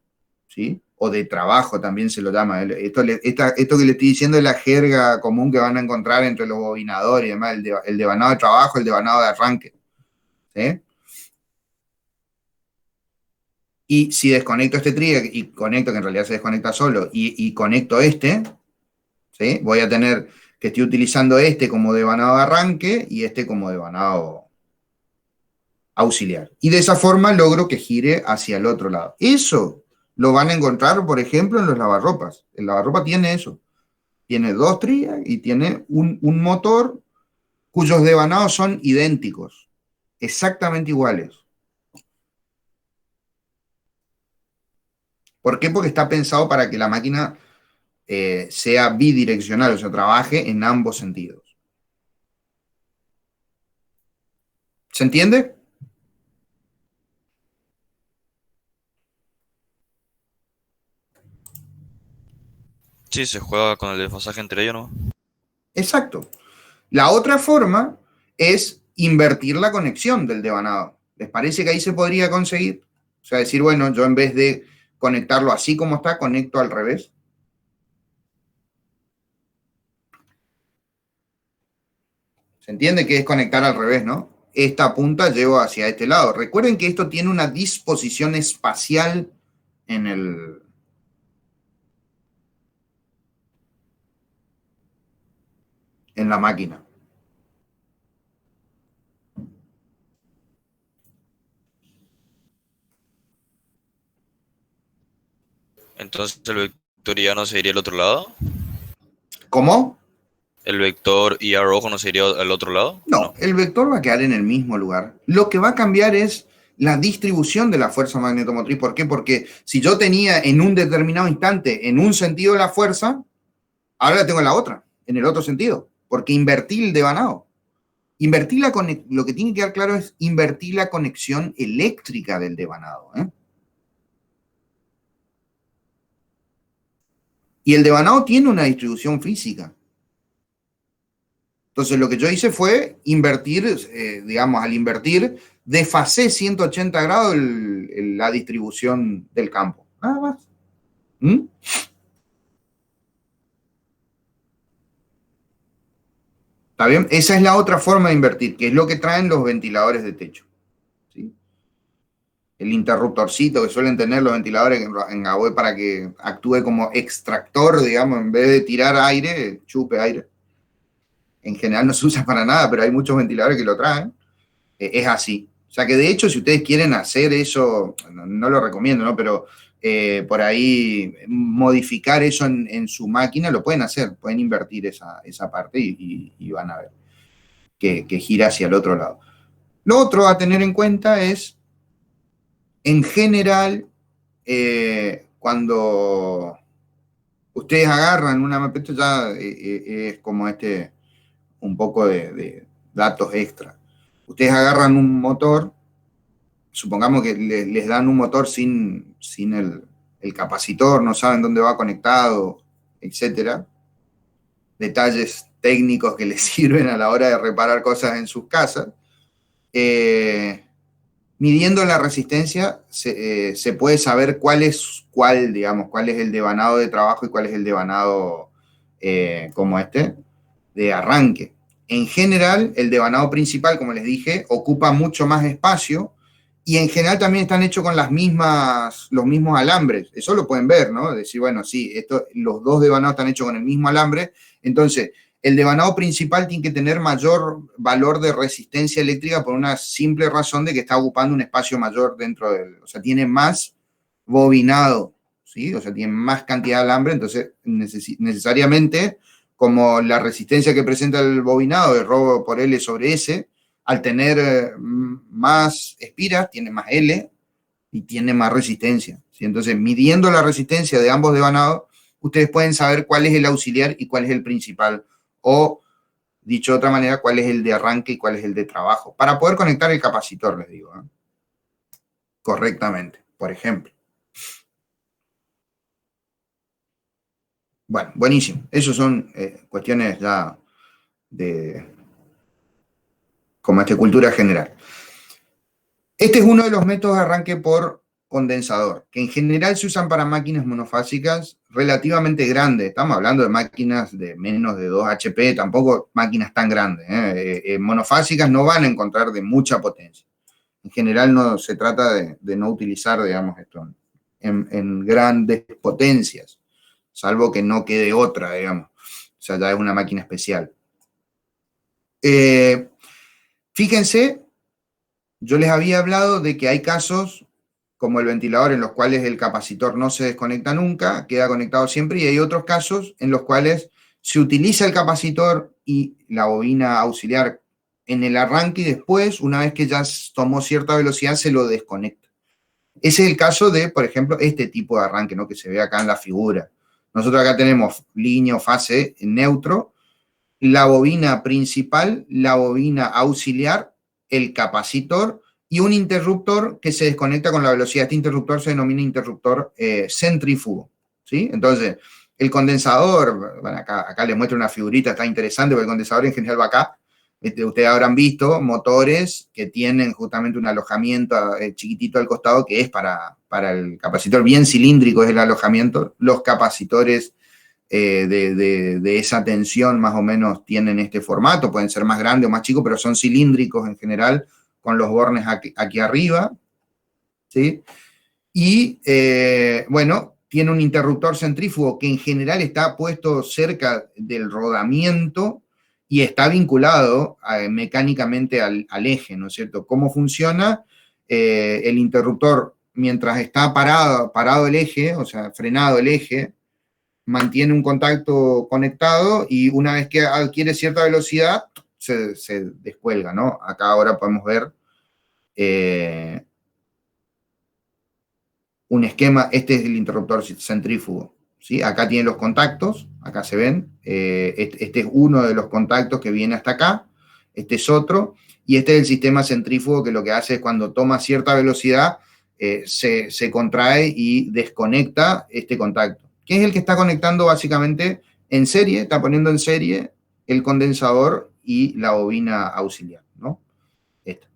¿sí? O de trabajo también se lo llama. Esto que le estoy diciendo es la jerga común que van a encontrar entre los bobinadores y demás, el devanado de trabajo, el devanado de arranque, ¿sí? Y si desconecto este trigger y conecto, que en realidad se desconecta solo, y conecto este, ¿sí? Voy a tener que estoy utilizando este como devanado de arranque y este como devanado auxiliar. Y de esa forma logro que gire hacia el otro lado. Eso lo van a encontrar, por ejemplo, en los lavarropas. El lavarropa tiene eso. Tiene dos triggers y tiene un motor cuyos devanados son idénticos, exactamente iguales. ¿Por qué? Porque está pensado para que la máquina sea bidireccional, o sea, trabaje en ambos sentidos. ¿Se entiende? Sí, se juega con el desfasaje entre ellos, ¿no? Exacto. La otra forma es invertir la conexión del devanado. ¿Les parece que ahí se podría conseguir? O sea, decir, bueno, yo en vez de conectarlo así como está, conecto al revés. ¿Se entiende que es conectar al revés, no? Esta punta llevo hacia este lado. Recuerden que esto tiene una disposición espacial en la máquina. Entonces el vectoriano sería el otro lado. ¿Cómo? ¿El vector y rojo no sería al otro lado? No, el vector va a quedar en el mismo lugar. Lo que va a cambiar es la distribución de la fuerza magnetomotriz. ¿Por qué? Porque si yo tenía en un determinado instante en un sentido la fuerza, ahora la tengo en la otra, en el otro sentido, porque invertí el devanado. Lo que tiene que quedar claro es invertir la conexión eléctrica del devanado. Y el devanado tiene una distribución física. Entonces, lo que yo hice fue invertir, digamos, al invertir, desfasé 180 grados la distribución del campo. Nada más. ¿Está bien? Esa es la otra forma de invertir, que es lo que traen los ventiladores de techo. ¿Sí? El interruptorcito que suelen tener los ventiladores en AOE para que actúe como extractor, digamos, en vez de tirar aire, chupe aire. En general no se usa para nada, pero hay muchos ventiladores que lo traen. Es así. O sea que de hecho, si ustedes quieren hacer eso, no lo recomiendo, ¿no? Pero por ahí modificar eso en su máquina, lo pueden hacer. Pueden invertir esa parte y van a ver que gira hacia el otro lado. Lo otro a tener en cuenta es, en general, cuando ustedes agarran una mapa, esto ya es como un poco de datos extra. Ustedes agarran un motor, supongamos que les dan un motor sin el capacitor, no saben dónde va conectado, etcétera. Detalles técnicos que les sirven a la hora de reparar cosas en sus casas. Midiendo la resistencia se puede saber cuál es el devanado de trabajo y cuál es el devanado como de arranque. En general, el devanado principal, como les dije, ocupa mucho más espacio y en general también están hechos con los mismos alambres. Eso lo pueden ver, ¿no? Decir, bueno, sí, los dos devanados están hechos con el mismo alambre. Entonces, el devanado principal tiene que tener mayor valor de resistencia eléctrica por una simple razón de que está ocupando un espacio mayor dentro o sea, tiene más bobinado, ¿sí? O sea, tiene más cantidad de alambre, entonces necesariamente, como la resistencia que presenta el bobinado de ρ por L sobre S, al tener más espiras, tiene más L y tiene más resistencia, ¿sí? Entonces, midiendo la resistencia de ambos devanados, ustedes pueden saber cuál es el auxiliar y cuál es el principal, o, dicho de otra manera, cuál es el de arranque y cuál es el de trabajo, para poder conectar el capacitor, les digo, ¿no? Correctamente, por ejemplo. Bueno, buenísimo. Esas son cuestiones ya como cultura general. Este es uno de los métodos de arranque por condensador, que en general se usan para máquinas monofásicas relativamente grandes. Estamos hablando de máquinas de menos de 2 HP, tampoco máquinas tan grandes. Monofásicas no van a encontrar de mucha potencia. En general no se trata de no utilizar, digamos, esto en grandes potencias, salvo que no quede otra, digamos. O sea, ya es una máquina especial. Fíjense, yo les había hablado de que hay casos, como el ventilador, en los cuales el capacitor no se desconecta nunca, queda conectado siempre, y hay otros casos en los cuales se utiliza el capacitor y la bobina auxiliar en el arranque y después, una vez que ya tomó cierta velocidad, se lo desconecta. Ese es el caso de, por ejemplo, este tipo de arranque, ¿no? Que se ve acá en la figura. Nosotros acá tenemos línea o fase neutro, la bobina principal, la bobina auxiliar, el capacitor y un interruptor que se desconecta con la velocidad. Este interruptor se denomina interruptor centrífugo, ¿sí? Entonces, el condensador, bueno, acá les muestro una figurita, está interesante, porque el condensador en general va acá. Ustedes habrán visto motores que tienen justamente un alojamiento chiquitito al costado que es para el capacitor, bien cilíndrico es el alojamiento. Los capacitores de esa tensión más o menos tienen este formato, pueden ser más grandes o más chicos, pero son cilíndricos en general, con los bornes aquí arriba, ¿sí? Y, bueno, tiene un interruptor centrífugo que en general está puesto cerca del rodamiento y está vinculado mecánicamente al eje, ¿no es cierto? ¿Cómo funciona? El interruptor, mientras está parado el eje, o sea, frenado el eje, mantiene un contacto conectado y una vez que adquiere cierta velocidad, se descuelga, ¿no? Acá ahora podemos ver un esquema, este es el interruptor centrífugo, ¿sí? Acá tiene los contactos, acá se ven, este es uno de los contactos que viene hasta acá, este es otro, y este es el sistema centrífugo que lo que hace es cuando toma cierta velocidad, se contrae y desconecta este contacto, que es el que está conectando básicamente en serie, está poniendo en serie el condensador y la bobina auxiliar, ¿no? Esta.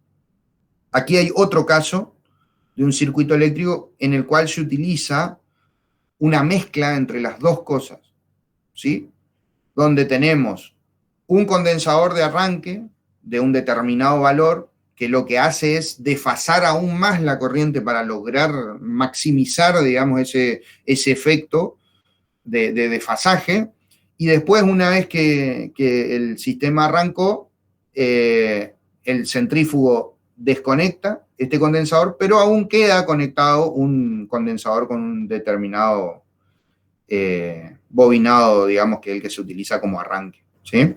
Aquí hay otro caso de un circuito eléctrico en el cual se utiliza una mezcla entre las dos cosas, ¿sí? Donde tenemos un condensador de arranque de un determinado valor que lo que hace es desfasar aún más la corriente para lograr maximizar, digamos, ese efecto de desfasaje, y después, una vez que el sistema arrancó, el centrífugo desconecta este condensador, pero aún queda conectado un condensador con un determinado bobinado, digamos, que es el que se utiliza como arranque, ¿sí?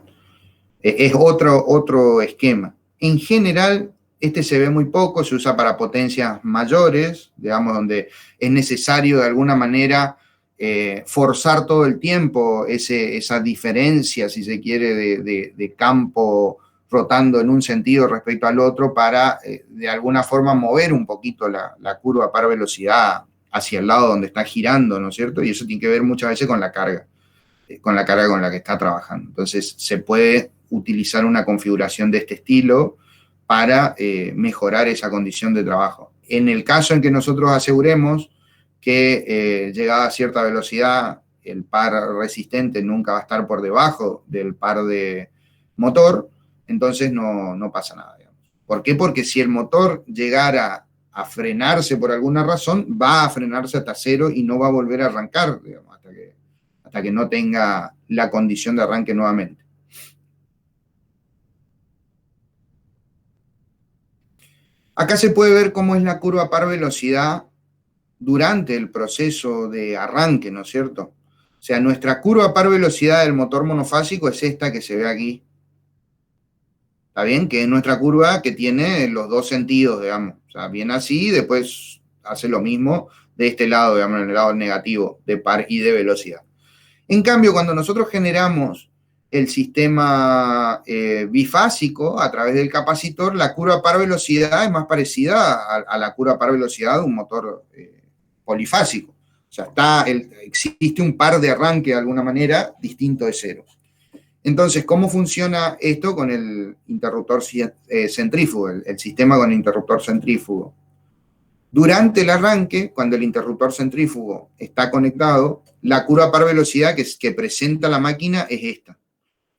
Es otro esquema. En general, este se ve muy poco, se usa para potencias mayores, digamos, donde es necesario de alguna manera forzar todo el tiempo esa diferencia, si se quiere, de campo rotando en un sentido respecto al otro para, de alguna forma, mover un poquito la curva par velocidad hacia el lado donde está girando, ¿no es cierto? Y eso tiene que ver muchas veces con la carga con la que está trabajando. Entonces, se puede utilizar una configuración de este estilo para mejorar esa condición de trabajo. En el caso en que nosotros aseguremos que llegada a cierta velocidad, el par resistente nunca va a estar por debajo del par de motor, entonces no pasa nada, digamos. ¿Por qué? Porque si el motor llegara a frenarse por alguna razón, va a frenarse hasta cero y no va a volver a arrancar, digamos, hasta que no tenga la condición de arranque nuevamente. Acá se puede ver cómo es la curva par velocidad durante el proceso de arranque, ¿no es cierto? O sea, nuestra curva par velocidad del motor monofásico es esta que se ve aquí. ¿Está bien? Que es nuestra curva que tiene los dos sentidos, digamos. O sea, viene así y después hace lo mismo de este lado, digamos, en el lado negativo de par y de velocidad. En cambio, cuando nosotros generamos el sistema bifásico a través del capacitor, la curva par velocidad es más parecida a la curva par velocidad de un motor polifásico. O sea, existe un par de arranque de alguna manera distinto de cero. Entonces, ¿cómo funciona esto con el interruptor centrífugo, el sistema con el interruptor centrífugo? Durante el arranque, cuando el interruptor centrífugo está conectado, la curva par velocidad que presenta la máquina es esta.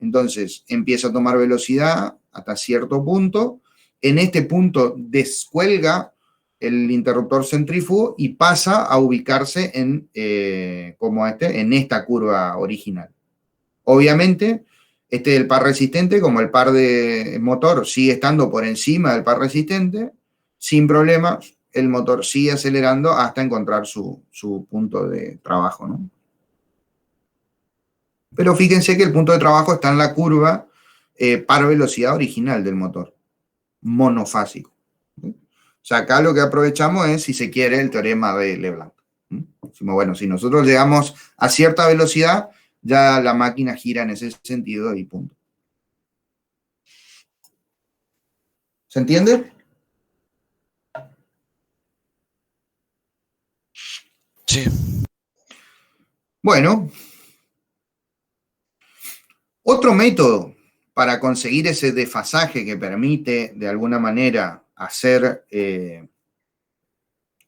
Entonces, empieza a tomar velocidad hasta cierto punto. En este punto descuelga el interruptor centrífugo y pasa a ubicarse en esta curva original. Obviamente, este es el par resistente, como el par de motor sigue estando por encima del par resistente, sin problemas, el motor sigue acelerando hasta encontrar su punto de trabajo, ¿no? Pero fíjense que el punto de trabajo está en la curva par velocidad original del motor, monofásico. ¿Sí? O sea, acá lo que aprovechamos es, si se quiere, el teorema de Leblanc. Decimos, bueno, si nosotros llegamos a cierta velocidad, ya la máquina gira en ese sentido y punto. ¿Se entiende? Sí. Bueno, otro método para conseguir ese desfasaje que permite de alguna manera hacer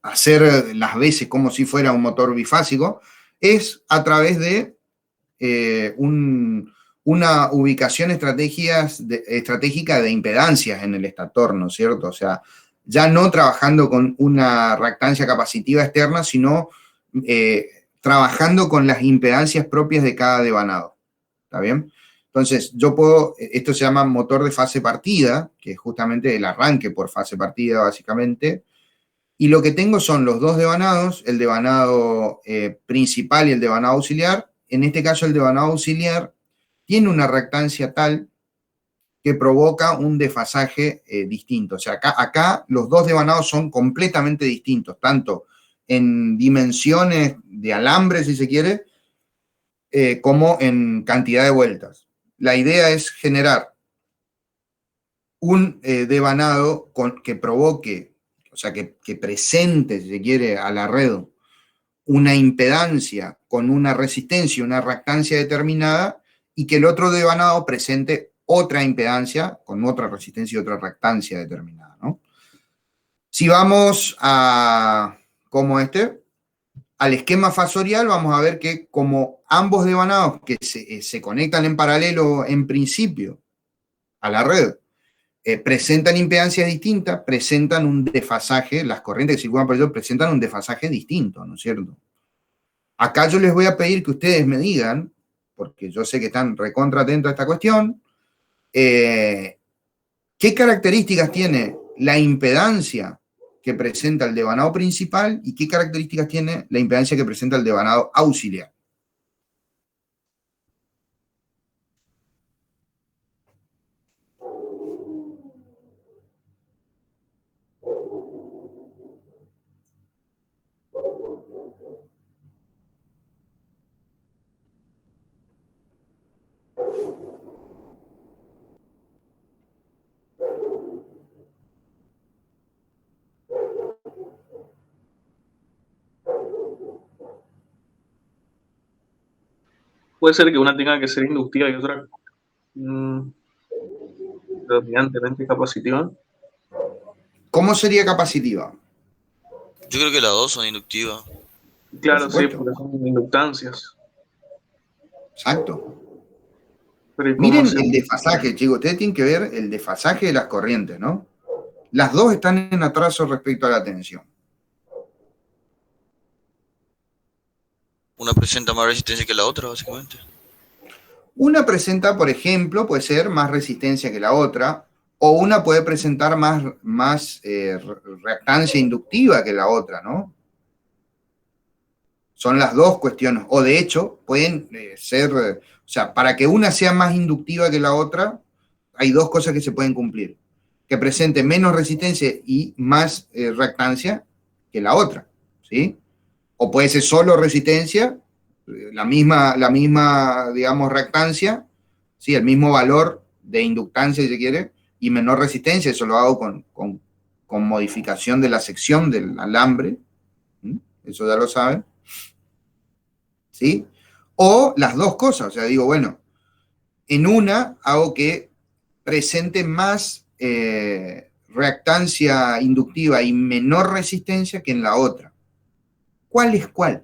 las veces como si fuera un motor bifásico es a través de una ubicación estratégica de impedancias en el estator, ¿no es cierto? O sea, ya no trabajando con una reactancia capacitiva externa, sino trabajando con las impedancias propias de cada devanado. ¿Está bien? Entonces, esto se llama motor de fase partida, que es justamente el arranque por fase partida, básicamente. Y lo que tengo son los dos devanados, el devanado principal y el devanado auxiliar, en este caso el devanado auxiliar, tiene una reactancia tal que provoca un desfasaje distinto. O sea, acá los dos devanados son completamente distintos, tanto en dimensiones de alambre, si se quiere, como en cantidad de vueltas. La idea es generar un devanado que provoque, o sea, que presente, si se quiere, a la red una impedancia con una resistencia, una reactancia determinada, y que el otro devanado presente otra impedancia con otra resistencia y otra reactancia determinada, ¿no? Si vamos a, al esquema fasorial, vamos a ver que como ambos devanados que se conectan en paralelo en principio a la red, presentan impedancias distintas, presentan un desfasaje, las corrientes que circulan por ellos presentan un desfasaje distinto, ¿no es cierto? Acá yo les voy a pedir que ustedes me digan, porque yo sé que están recontra atentos a esta cuestión, ¿qué características tiene la impedancia que presenta el devanado principal y qué características tiene la impedancia que presenta el devanado auxiliar? Puede ser que una tenga que ser inductiva y otra predominantemente capacitiva. ¿Cómo sería capacitiva? Yo creo que las dos son inductivas. Claro, sí, supuesto. porque son inductancias. Exacto. Pero ¿y cómo Miren se- el desfasaje, chicos. Ustedes tienen que ver el desfasaje de las corrientes, ¿no? Las dos están en atraso respecto a la tensión. Una presenta más resistencia que la otra, básicamente. Una presenta, por ejemplo, puede ser más resistencia que la otra, o una puede presentar más reactancia inductiva que la otra, ¿no? Son las dos cuestiones. O de hecho, pueden ser, o sea, para que una sea más inductiva que la otra, hay dos cosas que se pueden cumplir. Que presente menos resistencia y más reactancia que la otra, ¿sí? O puede ser solo resistencia, la misma, digamos, reactancia, ¿sí? El mismo valor de inductancia, si se quiere, y menor resistencia. Eso lo hago con modificación de la sección del alambre. ¿Sí? Eso ya lo saben. ¿Sí? O las dos cosas. O sea, digo, bueno, en una hago que presente más reactancia inductiva y menor resistencia que en la otra. ¿Cuál es cuál?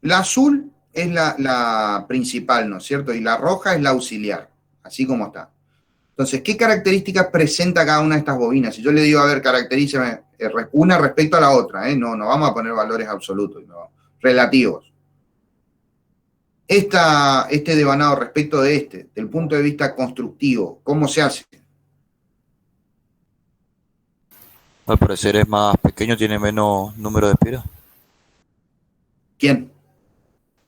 La azul es la principal, ¿no es cierto? Y la roja es la auxiliar, así como está. Entonces, ¿qué características presenta cada una de estas bobinas? Si yo le digo, a ver, caracterízame una respecto a la otra, no vamos a poner valores absolutos, no, relativos. Este devanado respecto de del punto de vista constructivo, ¿cómo se hace? Al parecer es más pequeño, tiene menos número de espiras. ¿Quién?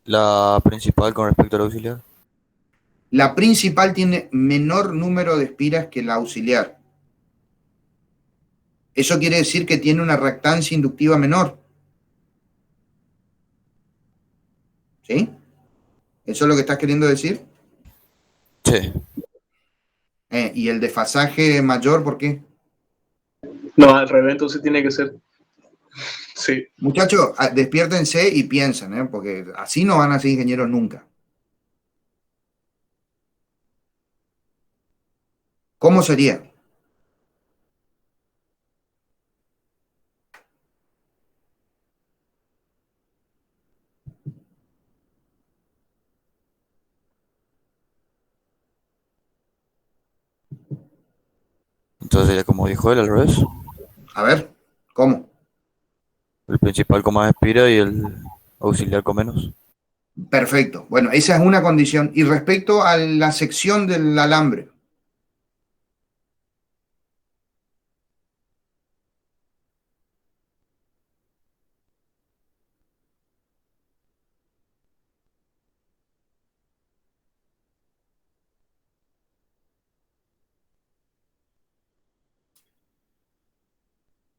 La principal con respecto al auxiliar. La principal tiene menor número de espiras que la auxiliar. Eso quiere decir que tiene una reactancia inductiva menor. ¿Sí? ¿Eso es lo que estás queriendo decir? Sí. ¿Y el desfasaje mayor por qué? No, al revés, entonces tiene que ser. Sí. Muchachos, despiértense y piensen, porque así no van a ser ingenieros nunca. ¿Cómo sería? Entonces sería como dijo él, al revés. A ver, ¿cómo? El principal con más espira y el auxiliar con menos. Perfecto. Bueno, esa es una condición. Y respecto a la sección del alambre.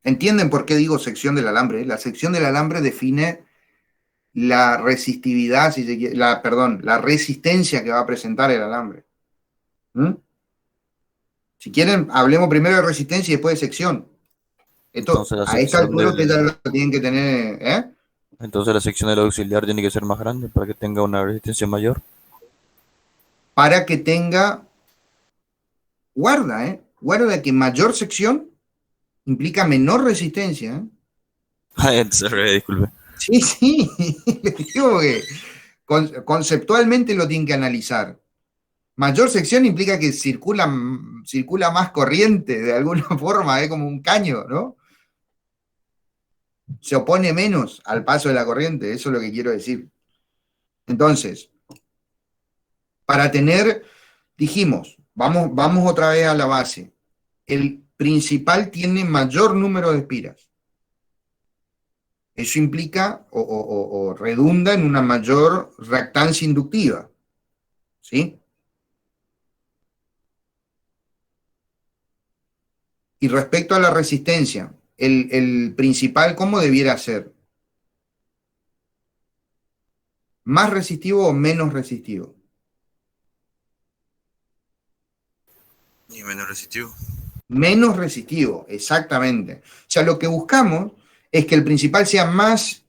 ¿Entienden por qué digo sección del alambre? La sección del alambre define la resistividad, si se quiere, perdón, la resistencia que va a presentar el alambre. ¿Mm? Si quieren, hablemos primero de resistencia y después de sección. Esto, Entonces la a esta sección altura ustedes ya del, lo tienen que tener, ¿eh? entonces la sección del auxiliar tiene que ser más grande para que tenga una resistencia mayor. Para que tenga, guarda, ¿eh? Guarda que mayor sección implica menor resistencia, ¿eh? Disculpe. Sí, sí, les digo que conceptualmente lo tienen que analizar. Mayor sección implica que circula más corriente de alguna forma, como un caño, ¿no? Se opone menos al paso de la corriente, eso es lo que quiero decir. Entonces, para tener, dijimos, vamos otra vez a la base. El principal tiene mayor número de espiras. Eso implica o redunda en una mayor reactancia inductiva, ¿sí? Y respecto a la resistencia, el principal, ¿cómo debiera ser? ¿Más resistivo o menos resistivo? Y menos resistivo. Menos resistivo, exactamente. O sea, lo que buscamos es que el principal sea más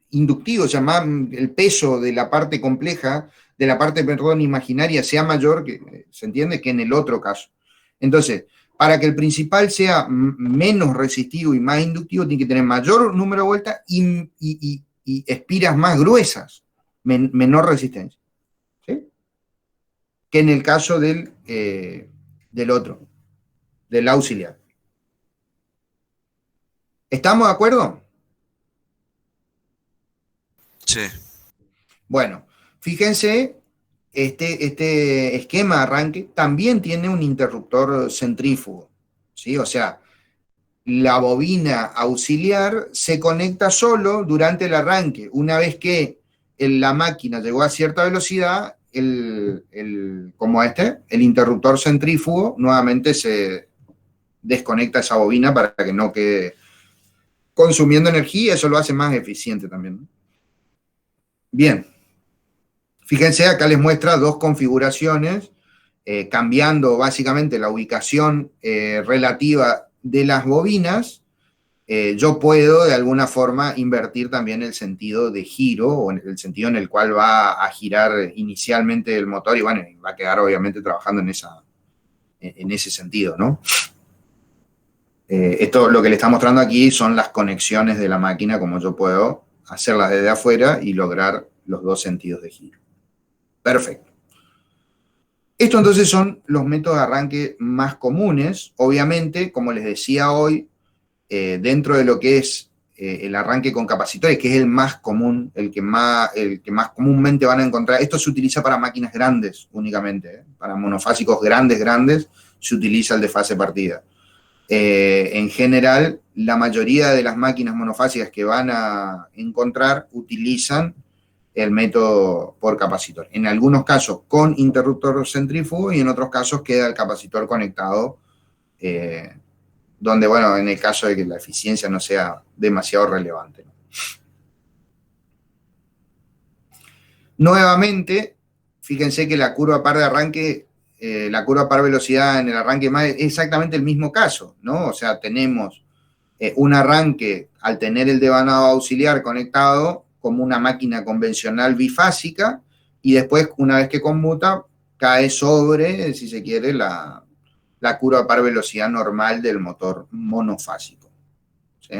inductivo, o sea, más, el peso de la parte compleja, de la parte, perdón, imaginaria, sea mayor, que se entiende, que en el otro caso. Entonces, para que el principal sea menos resistivo y más inductivo, tiene que tener mayor número de vueltas y espiras más gruesas, menor resistencia. ¿Sí? Que en el caso del otro, del auxiliar. ¿Estamos de acuerdo? Sí. Bueno, fíjense, este esquema de arranque también tiene un interruptor centrífugo, ¿sí? O sea, la bobina auxiliar se conecta solo durante el arranque. Una vez que la máquina llegó a cierta velocidad, el interruptor centrífugo nuevamente se desconecta esa bobina para que no quede consumiendo energía, eso lo hace más eficiente también, ¿no? Bien, fíjense, acá les muestra dos configuraciones, cambiando básicamente la ubicación relativa de las bobinas. Yo puedo de alguna forma invertir también el sentido de giro o el sentido en el cual va a girar inicialmente el motor y bueno, va a quedar obviamente trabajando en ese sentido, ¿no? Esto lo que le está mostrando aquí son las conexiones de la máquina, como yo puedo hacerlas desde afuera y lograr los dos sentidos de giro. Perfecto. Esto entonces son los métodos de arranque más comunes. Obviamente, como les decía hoy, dentro de lo que es el arranque con capacitores, que es el más común, el que más comúnmente van a encontrar. Esto se utiliza para máquinas grandes únicamente, para monofásicos grandes, se utiliza el de fase partida. En general, la mayoría de las máquinas monofásicas que van a encontrar utilizan el método por capacitor. En algunos casos con interruptor centrífugo y en otros casos queda el capacitor conectado, donde, bueno, en el caso de que la eficiencia no sea demasiado relevante. Nuevamente, fíjense que la curva par de arranque, la curva par velocidad en el arranque más es exactamente el mismo caso, ¿no? O sea, tenemos un arranque al tener el devanado auxiliar conectado como una máquina convencional bifásica y después, una vez que conmuta, cae sobre, si se quiere, la curva par velocidad normal del motor monofásico, ¿sí?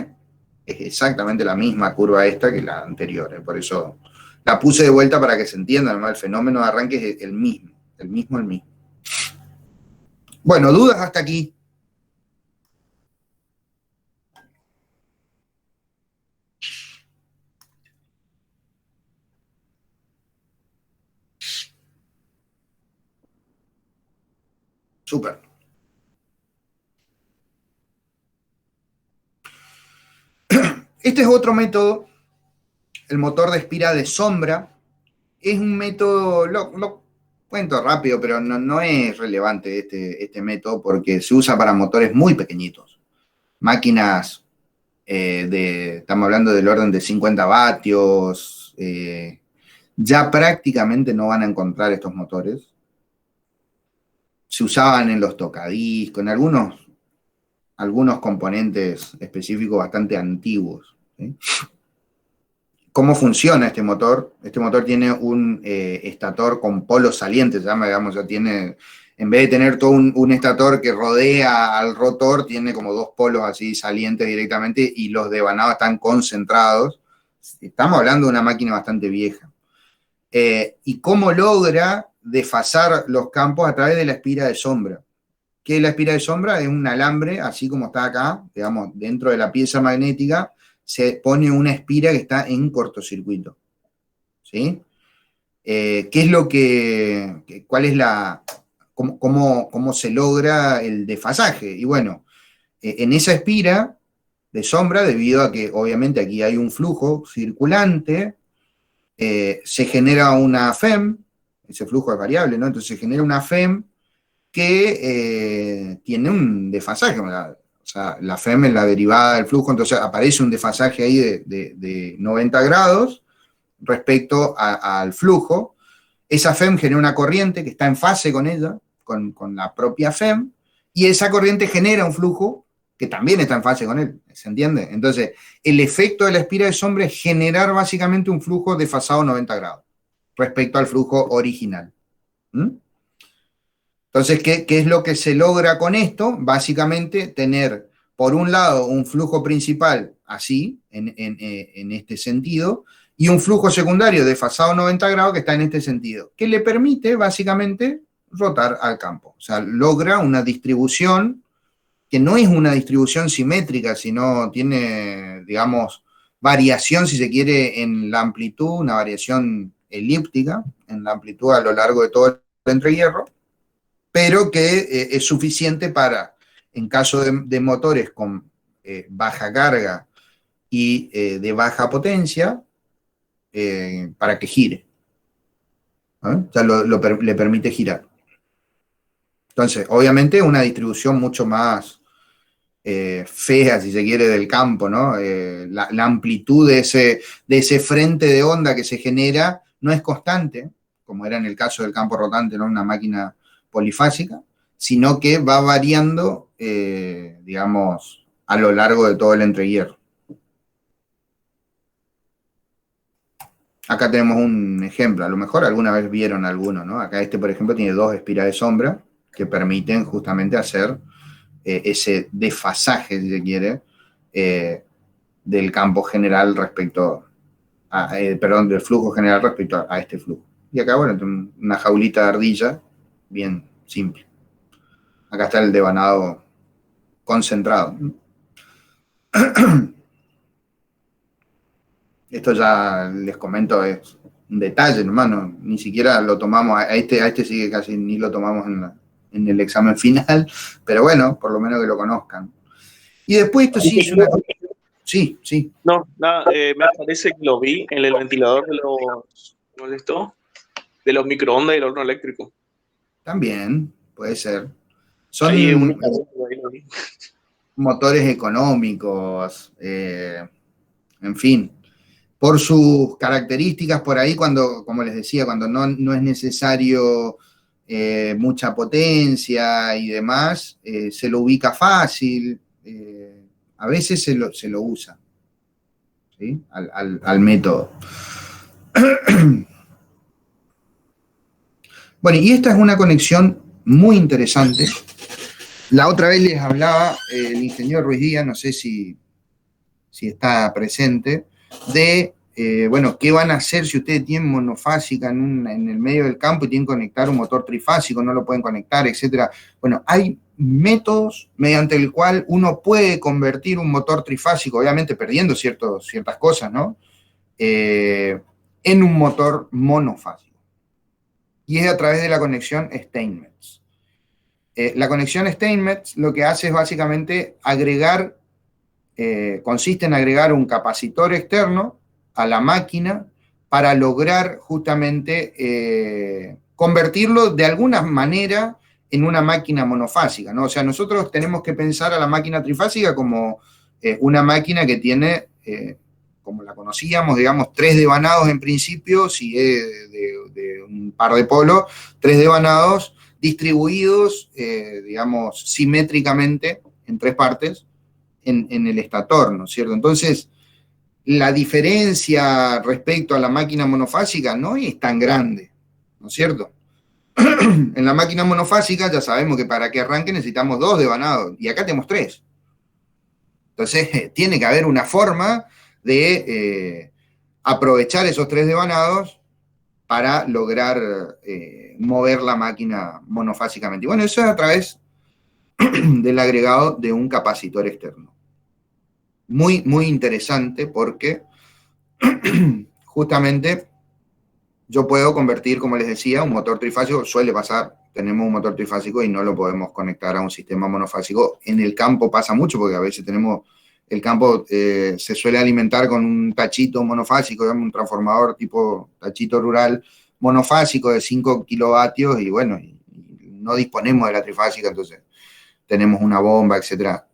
Es exactamente la misma curva esta que la anterior, por eso la puse de vuelta para que se entienda, ¿no? El fenómeno de arranque es el mismo. Bueno, ¿dudas hasta aquí? Súper. Este es otro método, el motor de espira de sombra. Es un método, lo cuento rápido, pero no es relevante este método porque se usa para motores muy pequeñitos. Máquinas estamos hablando del orden de 50 vatios, ya prácticamente no van a encontrar estos motores. Se usaban en los tocadiscos, en algunos componentes específicos bastante antiguos, ¿sí? ¿Cómo funciona este motor? Este motor tiene un estator con polos salientes, ya tiene, en vez de tener todo un estator que rodea al rotor, tiene como dos polos así salientes directamente y los devanado están concentrados. Estamos hablando de una máquina bastante vieja. ¿Y cómo logra desfasar los campos? A través de la espira de sombra. ¿Qué es la espira de sombra? Es un alambre, así como está acá, digamos, dentro de la pieza magnética, se pone una espira que está en cortocircuito. ¿Sí? ¿Qué es lo que, cuál es la, cómo se logra el desfasaje? Y bueno, en esa espira de sombra, debido a que obviamente aquí hay un flujo circulante, se genera una FEM, ese flujo es variable, ¿no? Entonces se genera una FEM que tiene un desfasaje, o sea, la FEM es la derivada del flujo, entonces aparece un desfasaje ahí de 90 grados respecto al flujo. Esa FEM genera una corriente que está en fase con ella, con la propia FEM, y esa corriente genera un flujo que también está en fase con él, ¿se entiende? Entonces, el efecto de la espira de sombra es generar básicamente un flujo desfasado 90 grados respecto al flujo original. Entonces, ¿qué es lo que se logra con esto? Básicamente tener, por un lado, un flujo principal así, en este sentido, y un flujo secundario desfasado 90 grados que está en este sentido, que le permite, básicamente, rotar al campo. O sea, logra una distribución que no es una distribución simétrica, sino tiene, digamos, variación, si se quiere, en la amplitud, una variación elíptica, en la amplitud a lo largo de todo el entrehierro, pero que es suficiente para, en caso de motores con baja carga y de baja potencia, para que gire. ¿Eh? O sea, le permite girar. Entonces, obviamente, una distribución mucho más fea, si se quiere, del campo, ¿no? La amplitud de ese frente de onda que se genera no es constante, como era en el caso del campo rotante, ¿no? Una máquina polifásica, sino que va variando, digamos, a lo largo de todo el entrehierro. Acá tenemos un ejemplo, a lo mejor alguna vez vieron alguno, ¿no? Acá por ejemplo, tiene dos espiras de sombra que permiten justamente hacer ese desfasaje, si se quiere, del campo general respecto perdón, del flujo general respecto a este flujo. Y acá, bueno, una jaulita de ardilla bien simple. Acá está el devanado concentrado. Esto ya les comento, es un detalle nomás, ni siquiera lo tomamos, a este sí que casi ni lo tomamos en el examen final, pero bueno, por lo menos que lo conozcan. Y después esto sí es una... Sí, sí. No, nada, me parece que lo vi en el ventilador de los microondas y el horno eléctrico. También, puede ser. Son Ahí motores económicos, en fin. Por sus características, por ahí, cuando, como les decía, cuando no es necesario mucha potencia y demás, se lo ubica fácil, a veces se lo usa, ¿sí? Al método. Bueno, y esta es una conexión muy interesante. La otra vez les hablaba el ingeniero Ruiz Díaz, no sé si está presente, de, bueno, ¿qué van a hacer si ustedes tienen monofásica en el medio del campo y tienen que conectar un motor trifásico, no lo pueden conectar, etcétera? Bueno, hay métodos mediante el cual uno puede convertir un motor trifásico, obviamente perdiendo ciertas cosas, ¿no? En un motor monofásico. Y es a través de la conexión Steinmetz. La conexión Steinmetz lo que hace es básicamente agregar, consiste en agregar un capacitor externo a la máquina para lograr justamente convertirlo de alguna manera en una máquina monofásica, ¿no? O sea, nosotros tenemos que pensar a la máquina trifásica como una máquina que tiene, como la conocíamos, digamos, 3 devanados en principio, si es de un par de polos, 3 devanados distribuidos, digamos, simétricamente en 3 partes en el estator, ¿no es cierto? Entonces, la diferencia respecto a la máquina monofásica no es tan grande, ¿no es cierto? En la máquina monofásica ya sabemos que para que arranque necesitamos 2 devanados, y acá tenemos 3. Entonces, tiene que haber una forma de aprovechar esos 3 devanados para lograr mover la máquina monofásicamente. Y bueno, eso es a través del agregado de un capacitor externo. Muy, muy interesante porque justamente yo puedo convertir, como les decía, un motor trifásico, suele pasar, tenemos un motor trifásico y no lo podemos conectar a un sistema monofásico. En el campo pasa mucho porque a veces tenemos, el campo se suele alimentar con un tachito monofásico, digamos, un transformador tipo tachito rural monofásico de 5 kilovatios y bueno, no disponemos de la trifásica, entonces tenemos una bomba, etcétera.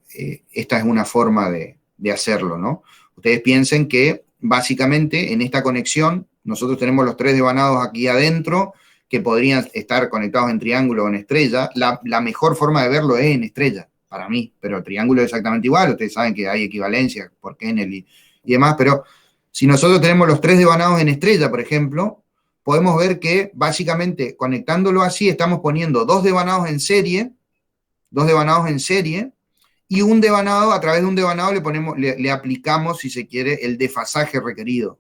Esta es una forma de hacerlo, ¿no? Ustedes piensen que básicamente en esta conexión nosotros tenemos los 3 devanados aquí adentro que podrían estar conectados en triángulo o en estrella. La mejor forma de verlo es en estrella, para mí, pero el triángulo es exactamente igual. Ustedes saben que hay equivalencia por Kennel y demás, pero si nosotros tenemos los 3 devanados en estrella, por ejemplo, podemos ver que básicamente conectándolo así estamos poniendo 2 devanados en serie, y un devanado, a través de un devanado le aplicamos, si se quiere, el desfasaje requerido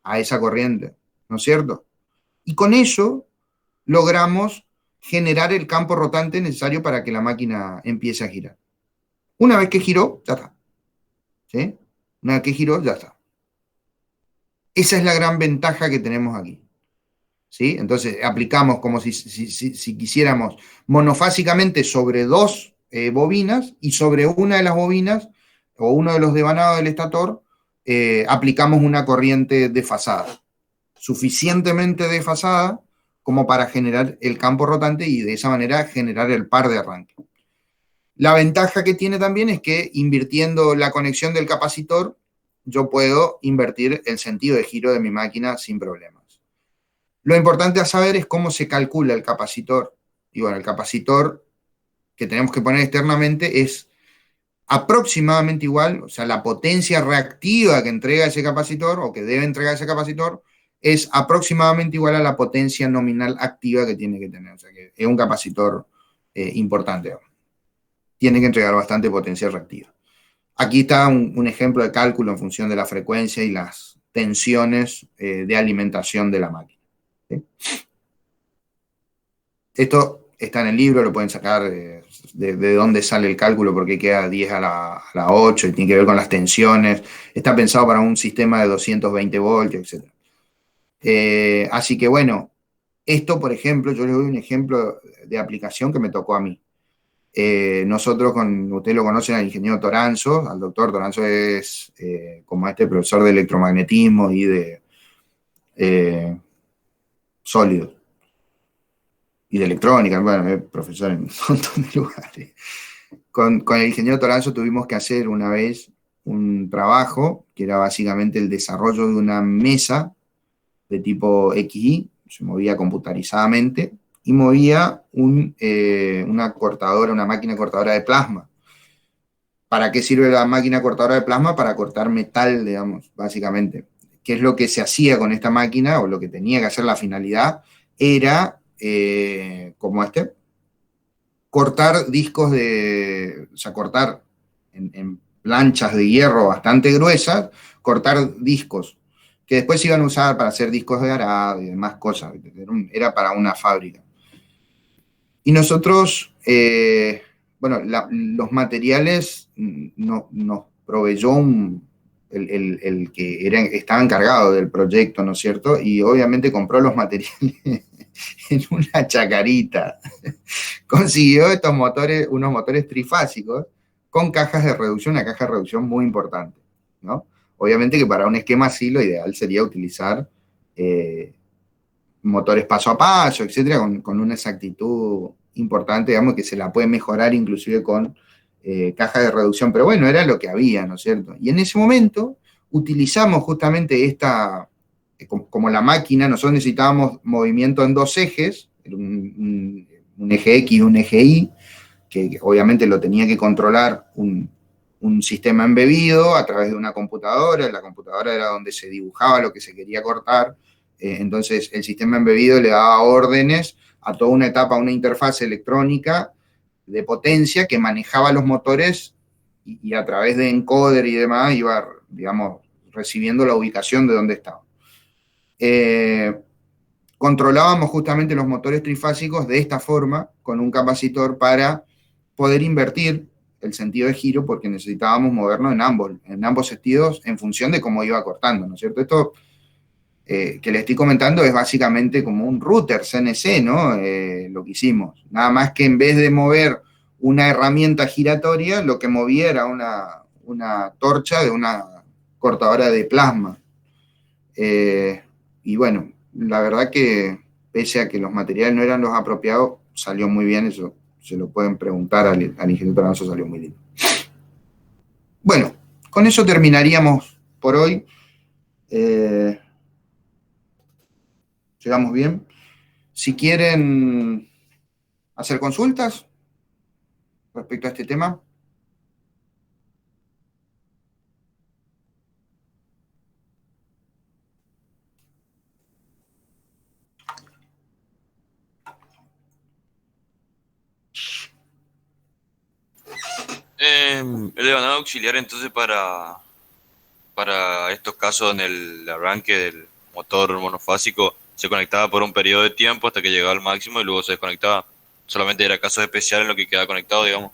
a esa corriente, ¿no es cierto? Y con eso logramos generar el campo rotante necesario para que la máquina empiece a girar. Una vez que giró, ya está. ¿Sí? Una vez que giró, ya está. Esa es la gran ventaja que tenemos aquí. ¿Sí? Entonces, aplicamos como si quisiéramos monofásicamente sobre 2 bobinas y sobre una de las bobinas o uno de los devanados del estator aplicamos una corriente desfasada, suficientemente desfasada como para generar el campo rotante y de esa manera generar el par de arranque. La ventaja que tiene también es que invirtiendo la conexión del capacitor, yo puedo invertir el sentido de giro de mi máquina sin problemas. Lo importante a saber es cómo se calcula el capacitor. Y bueno, el capacitor que tenemos que poner externamente es aproximadamente igual, o sea, la potencia reactiva que entrega ese capacitor o que debe entregar ese capacitor es aproximadamente igual a la potencia nominal activa que tiene que tener. O sea, que es un capacitor importante. Tiene que entregar bastante potencia reactiva. Aquí está un ejemplo de cálculo en función de la frecuencia y las tensiones de alimentación de la máquina. ¿Sí? Esto está en el libro, lo pueden sacar de dónde sale el cálculo, porque queda 10 a la 8 y tiene que ver con las tensiones. Está pensado para un sistema de 220 voltios, etc. Así que bueno, esto, por ejemplo, yo les doy un ejemplo de aplicación que me tocó a mí. Nosotros, ustedes lo conocen al ingeniero Toranzo, al doctor Toranzo es como profesor de electromagnetismo y de sólidos y de electrónica, bueno, es profesor en un montón de lugares. Con el ingeniero Toranzo tuvimos que hacer una vez un trabajo que era básicamente el desarrollo de una mesa de tipo XY, se movía computarizadamente, y movía una cortadora, una máquina cortadora de plasma. ¿Para qué sirve la máquina cortadora de plasma? Para cortar metal, digamos, básicamente. ¿Qué es lo que se hacía con esta máquina, o lo que tenía que hacer la finalidad? Era, como cortar discos o sea, cortar en planchas de hierro bastante gruesas, cortar discos que después se iban a usar para hacer discos de arado y demás cosas. Era para una fábrica. Y nosotros, bueno, los materiales nos proveyó el que estaba encargado del proyecto, ¿no es cierto? Y obviamente compró los materiales en una chacarita, consiguió estos motores, unos motores trifásicos con cajas de reducción, una caja de reducción muy importante, ¿no? Obviamente que para un esquema así lo ideal sería utilizar motores paso a paso, etcétera, con una exactitud importante, digamos, que se la puede mejorar inclusive con cajas de reducción, pero bueno, era lo que había, ¿no es cierto? Y en ese momento utilizamos justamente esta, como la máquina, nosotros necesitábamos movimiento en dos ejes, un eje X y un eje Y, que obviamente lo tenía que controlar un sistema embebido a través de una computadora. La computadora era donde se dibujaba lo que se quería cortar. Entonces el sistema embebido le daba órdenes a toda una etapa, una interfaz electrónica de potencia que manejaba los motores y a través de encoder y demás iba, digamos, recibiendo la ubicación de donde estaba. Controlábamos justamente los motores trifásicos de esta forma, con un capacitor para poder invertir el sentido de giro, porque necesitábamos movernos en ambos sentidos en función de cómo iba cortando, ¿no es cierto? Esto que le estoy comentando es básicamente como un router CNC, ¿no? Lo que hicimos. Nada más que en vez de mover una herramienta giratoria, lo que movía era una torcha de una cortadora de plasma. Y bueno, la verdad que pese a que los materiales no eran los apropiados, salió muy bien, eso se lo pueden preguntar al ingeniero Toranzo, salió muy bien. Bueno, con eso terminaríamos por hoy. Llegamos bien. Si quieren hacer consultas respecto a este tema. El devanado auxiliar entonces para estos casos en el arranque del motor monofásico se conectaba por un periodo de tiempo hasta que llegaba al máximo y luego se desconectaba. Solamente era casos especiales en lo que quedaba conectado, digamos.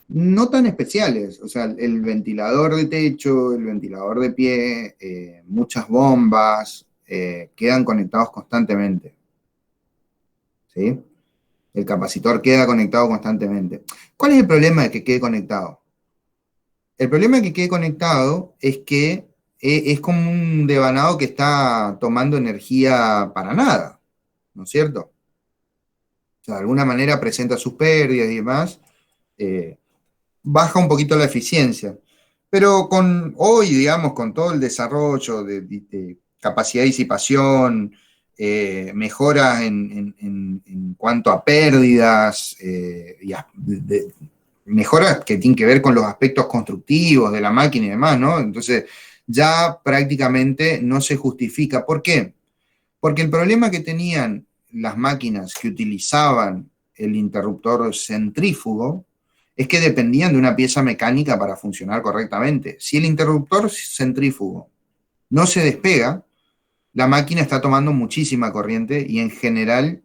No tan especiales, o sea, el ventilador de techo, el ventilador de pie, muchas bombas, quedan conectados constantemente, ¿sí? El capacitor queda conectado constantemente. ¿Cuál es el problema de que quede conectado? El problema de que quede conectado es que es como un devanado que está tomando energía para nada, ¿no es cierto? O sea, de alguna manera presenta sus pérdidas y demás, baja un poquito la eficiencia. Pero hoy, digamos, con todo el desarrollo de capacidad de disipación, mejoras en cuanto a pérdidas, mejoras que tienen que ver con los aspectos constructivos de la máquina y demás, ¿no? Entonces, ya prácticamente no se justifica. ¿Por qué? Porque el problema que tenían las máquinas que utilizaban el interruptor centrífugo es que dependían de una pieza mecánica para funcionar correctamente. Si el interruptor centrífugo no se despega, la máquina está tomando muchísima corriente y en general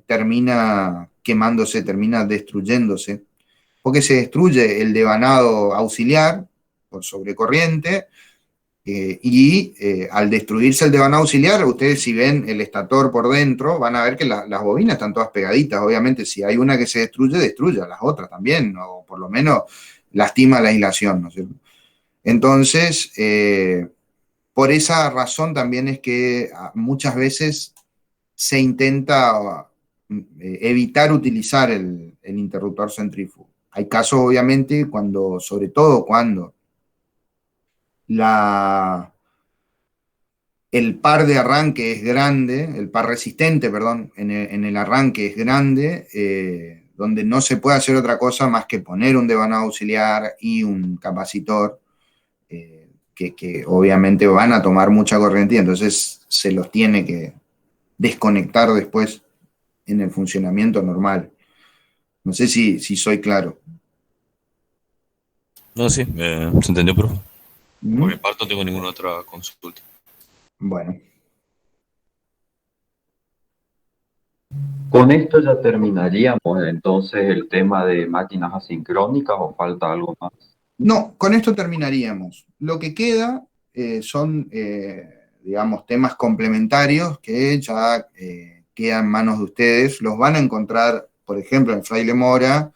termina quemándose, termina destruyéndose, porque se destruye el devanado auxiliar por sobrecorriente, al destruirse el devanado auxiliar, ustedes si ven el estator por dentro, van a ver que las bobinas están todas pegaditas. Obviamente, si hay una que se destruye a las otras también, o por lo menos lastima la aislación, ¿no es cierto? Entonces, por esa razón también es que muchas veces se intenta evitar utilizar el interruptor centrífugo. Hay casos, obviamente, sobre todo cuando el par de arranque es grande, el par resistente, perdón, en el arranque es grande, donde no se puede hacer otra cosa más que poner un devanado auxiliar y un capacitor, que obviamente van a tomar mucha corriente y entonces se los tiene que desconectar después en el funcionamiento normal. No sé si soy claro. No, sí, se entendió, profe. ¿Mm? Por mi parte no tengo ninguna otra consulta. Bueno. Con esto ya terminaríamos entonces el tema de máquinas asincrónicas o falta algo más. No, con esto terminaríamos. Lo que queda son, digamos, temas complementarios que ya queda en manos de ustedes. Los van a encontrar, por ejemplo, en Fraile Mora,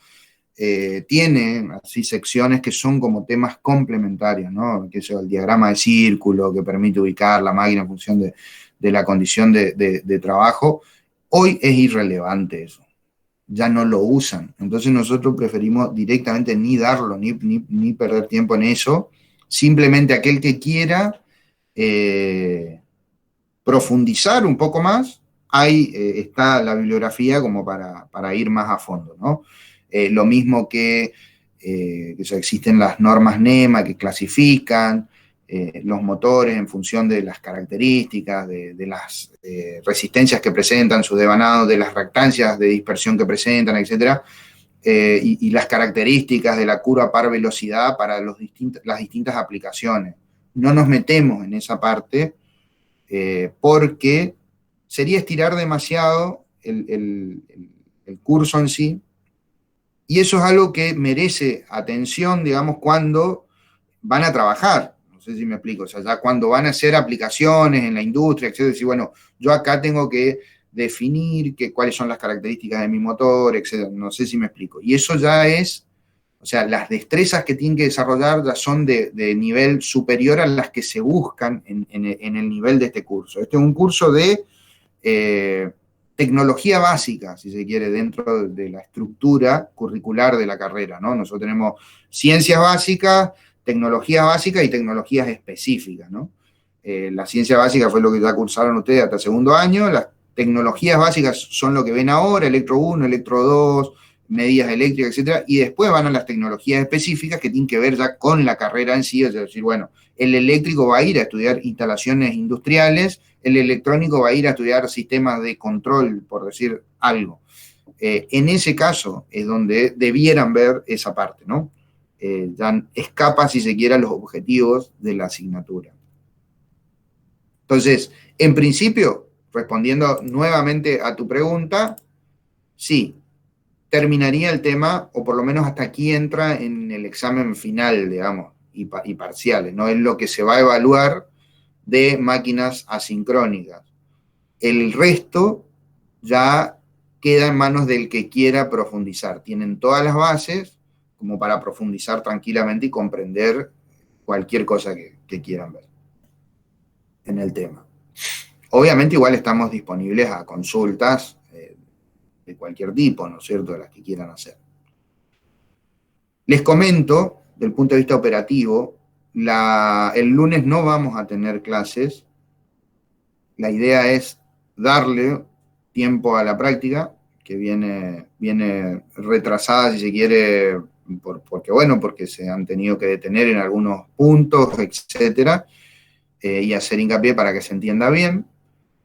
tiene así secciones que son como temas complementarios, ¿no? Que es el diagrama de círculo que permite ubicar la máquina en función de la condición de trabajo. Hoy es irrelevante eso, ya no lo usan. Entonces nosotros preferimos directamente ni darlo, ni perder tiempo en eso. Simplemente aquel que quiera profundizar un poco más, ahí está la bibliografía como para ir más a fondo, ¿no? Lo mismo que existen las normas NEMA que clasifican los motores en función de las características, de las resistencias que presentan, su devanado, de las reactancias de dispersión que presentan, etc. Y las características de la curva par velocidad para las distintas aplicaciones. No nos metemos en esa parte porque sería estirar demasiado el curso en sí, y eso es algo que merece atención, digamos, cuando van a trabajar. No sé si me explico. O sea, ya cuando van a hacer aplicaciones en la industria, etc. Decir, bueno, yo acá tengo que definir cuáles son las características de mi motor, etc. No sé si me explico. Y eso ya es, o sea, las destrezas que tienen que desarrollar ya son de nivel superior a las que se buscan en el nivel de este curso. Este es un curso de tecnología básica, si se quiere, dentro de la estructura curricular de la carrera, ¿no? Nosotros tenemos ciencias básicas, tecnologías básicas y tecnologías específicas, ¿no? La ciencia básica fue lo que ya cursaron ustedes hasta segundo año, las tecnologías básicas son lo que ven ahora, electro 1, electro 2, medidas eléctricas, etcétera, y después van a las tecnologías específicas que tienen que ver ya con la carrera en sí, es decir, bueno, el eléctrico va a ir a estudiar instalaciones industriales, el electrónico va a ir a estudiar sistemas de control, por decir algo. En ese caso es donde debieran ver esa parte, ¿no? Ya escapa, si se quiere, a los objetivos de la asignatura. Entonces, en principio, respondiendo nuevamente a tu pregunta, sí, terminaría el tema, o por lo menos hasta aquí entra en el examen final, digamos, y parciales, ¿no? Es lo que se va a evaluar de máquinas asincrónicas. El resto ya queda en manos del que quiera profundizar. Tienen todas las bases como para profundizar tranquilamente y comprender cualquier cosa que quieran ver en el tema. Obviamente igual estamos disponibles a consultas de cualquier tipo, ¿no es cierto?, de las que quieran hacer. Les comento, del punto de vista operativo, el lunes no vamos a tener clases. La idea es darle tiempo a la práctica, que viene retrasada, si se quiere, porque se han tenido que detener en algunos puntos, etcétera, y hacer hincapié para que se entienda bien.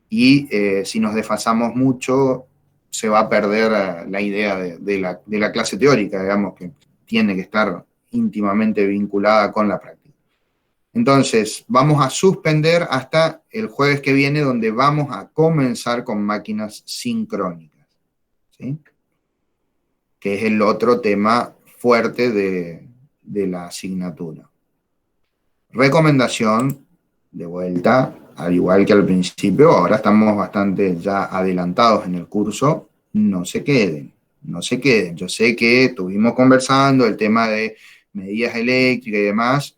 Y si nos desfasamos mucho, se va a perder la idea de la clase teórica, digamos, que tiene que estar íntimamente vinculada con la práctica. Entonces, vamos a suspender hasta el jueves que viene, donde vamos a comenzar con máquinas sincrónicas, ¿sí? Que es el otro tema fuerte de la asignatura. Recomendación, de vuelta, al igual que al principio, ahora estamos bastante ya adelantados en el curso, no se queden. Yo sé que estuvimos conversando el tema de medidas eléctricas y demás.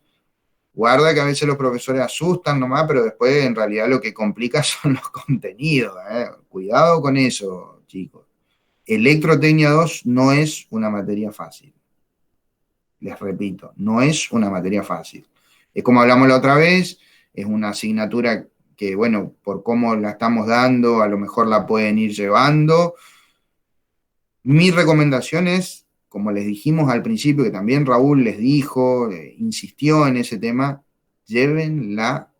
Guarda que a veces los profesores asustan nomás, pero después en realidad lo que complica son los contenidos. Cuidado con eso, chicos. Electrotecnia 2 no es una materia fácil. Les repito, no es una materia fácil. Es como hablamos la otra vez, es una asignatura que, bueno, por cómo la estamos dando, a lo mejor la pueden ir llevando. Mi recomendación es, como les dijimos al principio, que también Raúl les dijo, insistió en ese tema, llévenla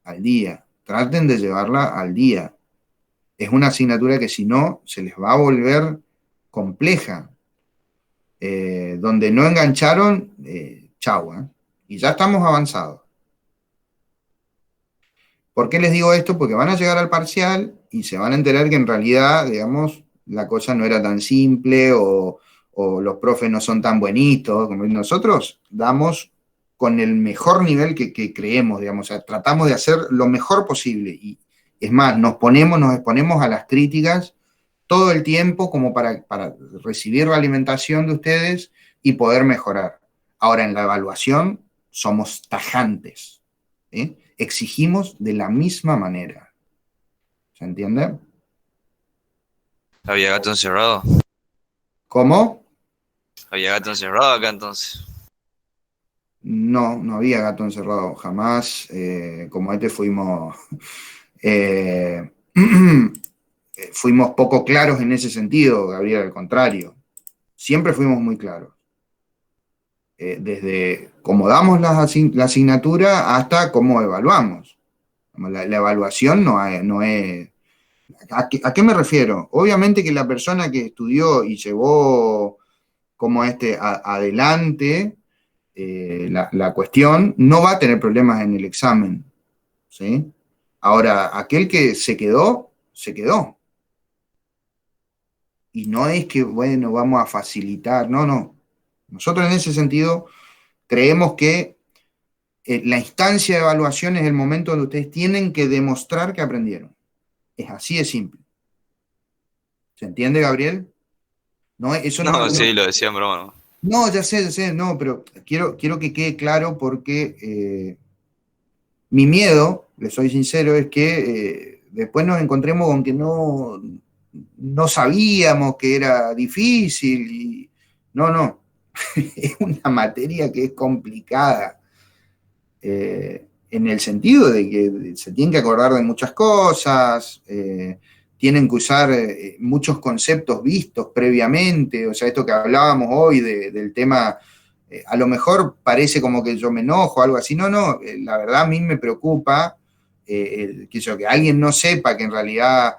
al día, traten de llevarla al día. Es una asignatura que si no, se les va a volver compleja. Donde no engancharon, chau, y ya estamos avanzados. ¿Por qué les digo esto? Porque van a llegar al parcial y se van a enterar que en realidad, digamos, la cosa no era tan simple o los profes no son tan buenitos. Como nosotros damos con el mejor nivel que creemos, digamos, o sea, tratamos de hacer lo mejor posible y Es más, nos exponemos a las críticas todo el tiempo como para recibir la alimentación de ustedes y poder mejorar. Ahora, en la evaluación somos tajantes, ¿sí? Exigimos de la misma manera. ¿Se entiende? Había gato encerrado. ¿Cómo? Había gato encerrado acá entonces. No había gato encerrado, jamás. Como fuimos, fuimos poco claros en ese sentido, Gabriel, al contrario. Siempre fuimos muy claros. Desde cómo damos la asignatura hasta cómo evaluamos. La evaluación no es... ¿A qué me refiero? Obviamente que la persona que estudió y llevó como adelante la cuestión no va a tener problemas en el examen, ¿sí? Ahora, aquel que se quedó. Y no es que, bueno, vamos a facilitar, no. Nosotros en ese sentido creemos que la instancia de evaluación es el momento donde ustedes tienen que demostrar que aprendieron. Es así de simple. ¿Se entiende, Gabriel? No, eso No, no. sí, lo decía en broma, ¿no? No, ya sé, no, pero quiero que quede claro porque mi miedo, le soy sincero, es que después nos encontremos con que no sabíamos que era difícil. Y no. Es una materia que es complicada. En el sentido de que se tienen que acordar de muchas cosas, tienen que usar muchos conceptos vistos previamente, o sea, esto que hablábamos hoy del tema, a lo mejor parece como que yo me enojo o algo así, no, la verdad a mí me preocupa que alguien no sepa que en realidad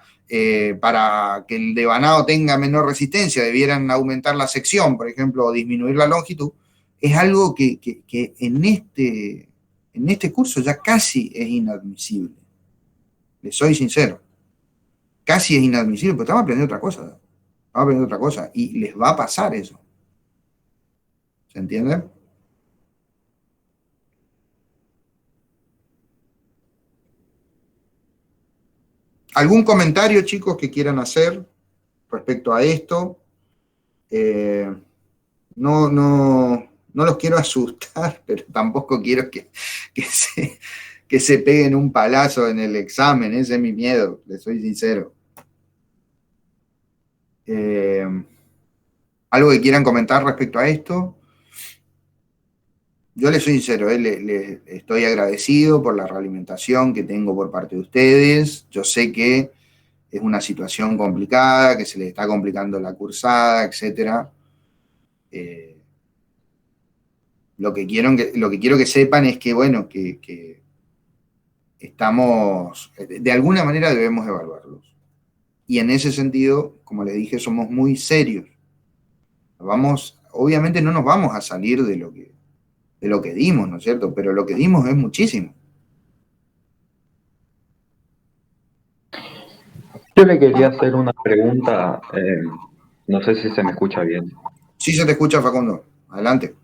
para que el devanado tenga menor resistencia debieran aumentar la sección, por ejemplo, o disminuir la longitud, es algo que en este curso ya casi es inadmisible. Les soy sincero. Casi es inadmisible, pero estamos aprendiendo otra cosa. Y les va a pasar eso. ¿Se entiende? ¿Algún comentario, chicos, que quieran hacer respecto a esto? No los quiero asustar, pero tampoco quiero que se peguen un palazo en el examen. Ese es mi miedo, les soy sincero. ¿Algo que quieran comentar respecto a esto? Yo les soy sincero, le estoy agradecido por la realimentación que tengo por parte de ustedes. Yo sé que es una situación complicada, que se les está complicando la cursada, etc. Lo que quiero que sepan es que, bueno, que estamos, de alguna manera debemos evaluarlos. Y en ese sentido, como les dije, somos muy serios. Obviamente no nos vamos a salir de lo que dimos, ¿no es cierto? Pero lo que dimos es muchísimo. Yo le quería hacer una pregunta, no sé si se me escucha bien. Sí se te escucha, Facundo. Adelante.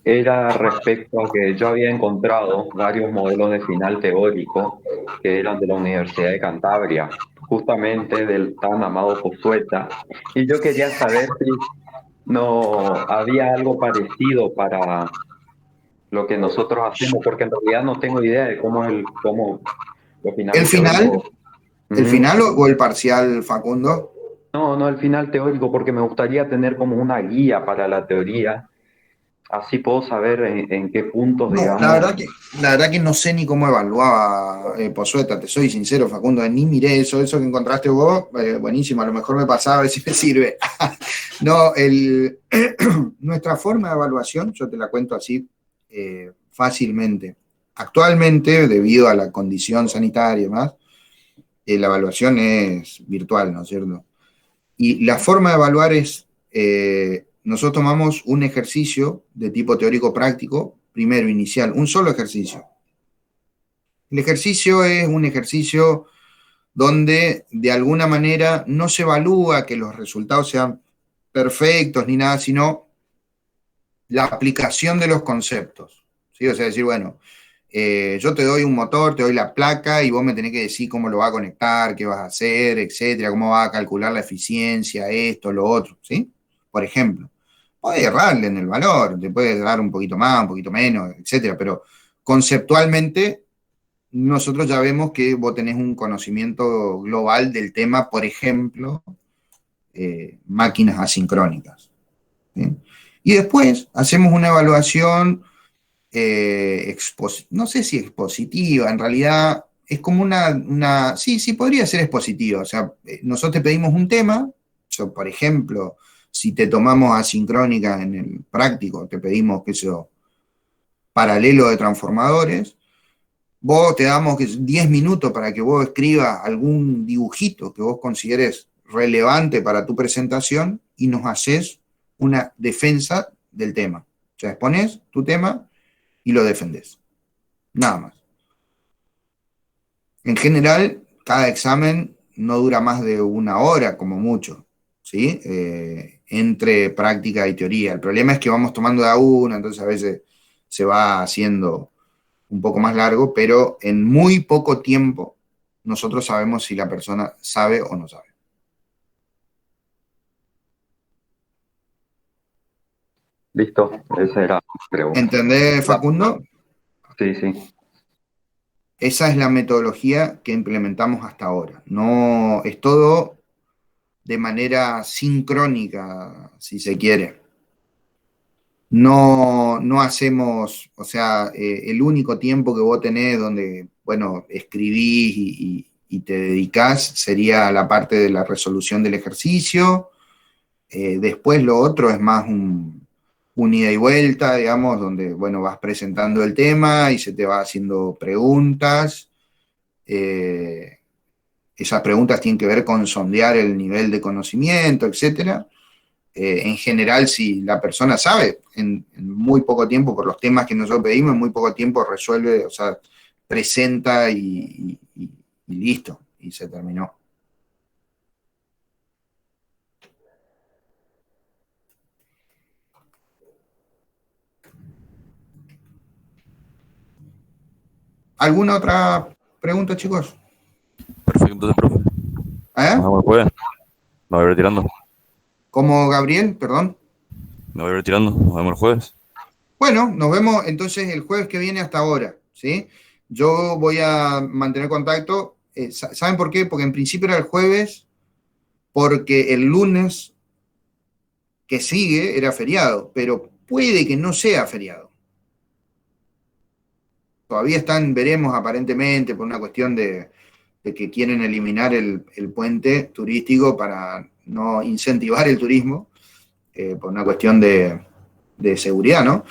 Era respecto a que yo había encontrado varios modelos de final teórico que eran de la Universidad de Cantabria, justamente del tan amado Pozueta, y yo quería saber si no había algo parecido para lo que nosotros hacemos, porque en realidad no tengo idea de cómo los finales ¿El final? teóricos. ¿El final o el parcial, Facundo? No, el final teórico, porque me gustaría tener como una guía para la teoría. Así puedo saber en qué puntos, No, digamos. la verdad que no sé ni cómo evaluaba Pozueta, te soy sincero, Facundo, ni miré eso que encontraste vos, buenísimo, a lo mejor me pasaba a ver si me sirve. No, nuestra forma de evaluación, yo te la cuento así fácilmente. Actualmente, debido a la condición sanitaria y demás, la evaluación es virtual, ¿no es cierto? Y la forma de evaluar es... nosotros tomamos un ejercicio de tipo teórico práctico, primero inicial, un solo ejercicio. El ejercicio es un ejercicio donde de alguna manera no se evalúa que los resultados sean perfectos ni nada, sino la aplicación de los conceptos. ¿Sí? O sea, decir, bueno, Yo te doy un motor, te doy la placa y vos me tenés que decir cómo lo va a conectar, qué vas a hacer, etcétera, cómo va a calcular la eficiencia, esto, lo otro, ¿sí? Por ejemplo, podés errarle en el valor, te puede dar un poquito más, un poquito menos, etcétera, pero conceptualmente nosotros ya vemos que vos tenés un conocimiento global del tema, por ejemplo, máquinas asincrónicas, ¿sí? Y después hacemos una evaluación, no sé si expositiva, en realidad es como sí, podría ser expositiva. O sea, nosotros te pedimos un tema, por ejemplo, si te tomamos asincrónica en el práctico, te pedimos que eso, paralelo de transformadores, vos te damos 10 minutos para que vos escribas algún dibujito que vos consideres relevante para tu presentación y nos haces una defensa del tema. O sea, exponés tu tema y lo defendés. Nada más. En general, cada examen no dura más de 1 hora, como mucho, ¿sí? Entre práctica y teoría. El problema es que vamos tomando de a uno, entonces a veces se va haciendo un poco más largo, pero en muy poco tiempo nosotros sabemos si la persona sabe o no sabe. Listo, esa era mi pregunta. ¿Entendés, Facundo? Sí. Esa es la metodología que implementamos hasta ahora. No es todo de manera sincrónica, si se quiere. No hacemos, o sea, el único tiempo que vos tenés donde, bueno, escribís y te dedicás sería la parte de la resolución del ejercicio. Después lo otro es más un ida y vuelta, digamos, donde, bueno, vas presentando el tema y se te va haciendo preguntas. Esas preguntas tienen que ver con sondear el nivel de conocimiento, etcétera. En general, si la persona sabe, en muy poco tiempo, por los temas que nosotros pedimos, en muy poco tiempo resuelve, o sea, presenta y listo, y se terminó. ¿Alguna otra pregunta, chicos? Perfecto, entonces, profe. ¿Eh? Nos vemos el jueves. Me voy retirando. ¿Cómo, Gabriel? Perdón. Me voy retirando. Nos vemos el jueves. Bueno, nos vemos entonces el jueves que viene hasta ahora, ¿sí? Yo voy a mantener contacto. ¿Saben por qué? Porque en principio era el jueves, porque el lunes que sigue era feriado, pero puede que no sea feriado. Todavía veremos aparentemente, por una cuestión de que quieren eliminar el puente turístico para no incentivar el turismo, por una cuestión de seguridad, ¿no?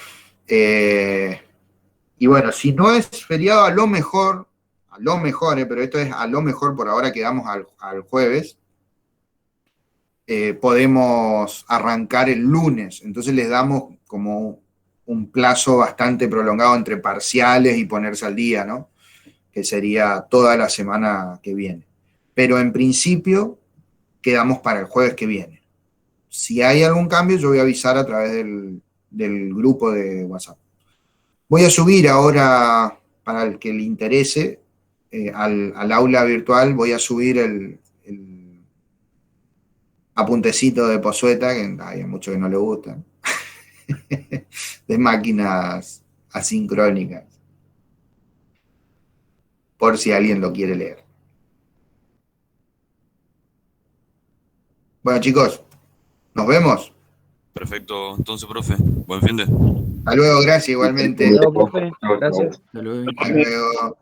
Y bueno, si no es feriado, a lo mejor, pero esto es a lo mejor, por ahora quedamos al jueves, podemos arrancar el lunes, entonces les damos como un plazo bastante prolongado entre parciales y ponerse al día, ¿no? Que sería toda la semana que viene. Pero en principio quedamos para el jueves que viene. Si hay algún cambio, yo voy a avisar a través del grupo de WhatsApp. Voy a subir ahora, para el que le interese, al aula virtual, voy a subir el apuntecito de Pozueta, que hay muchos que no le gustan, de máquinas asincrónicas, por si alguien lo quiere leer. Bueno, chicos, nos vemos. Perfecto, entonces, profe. Buen fin de. Hasta luego, gracias igualmente. Hasta luego, profe. Hasta luego. Hasta luego.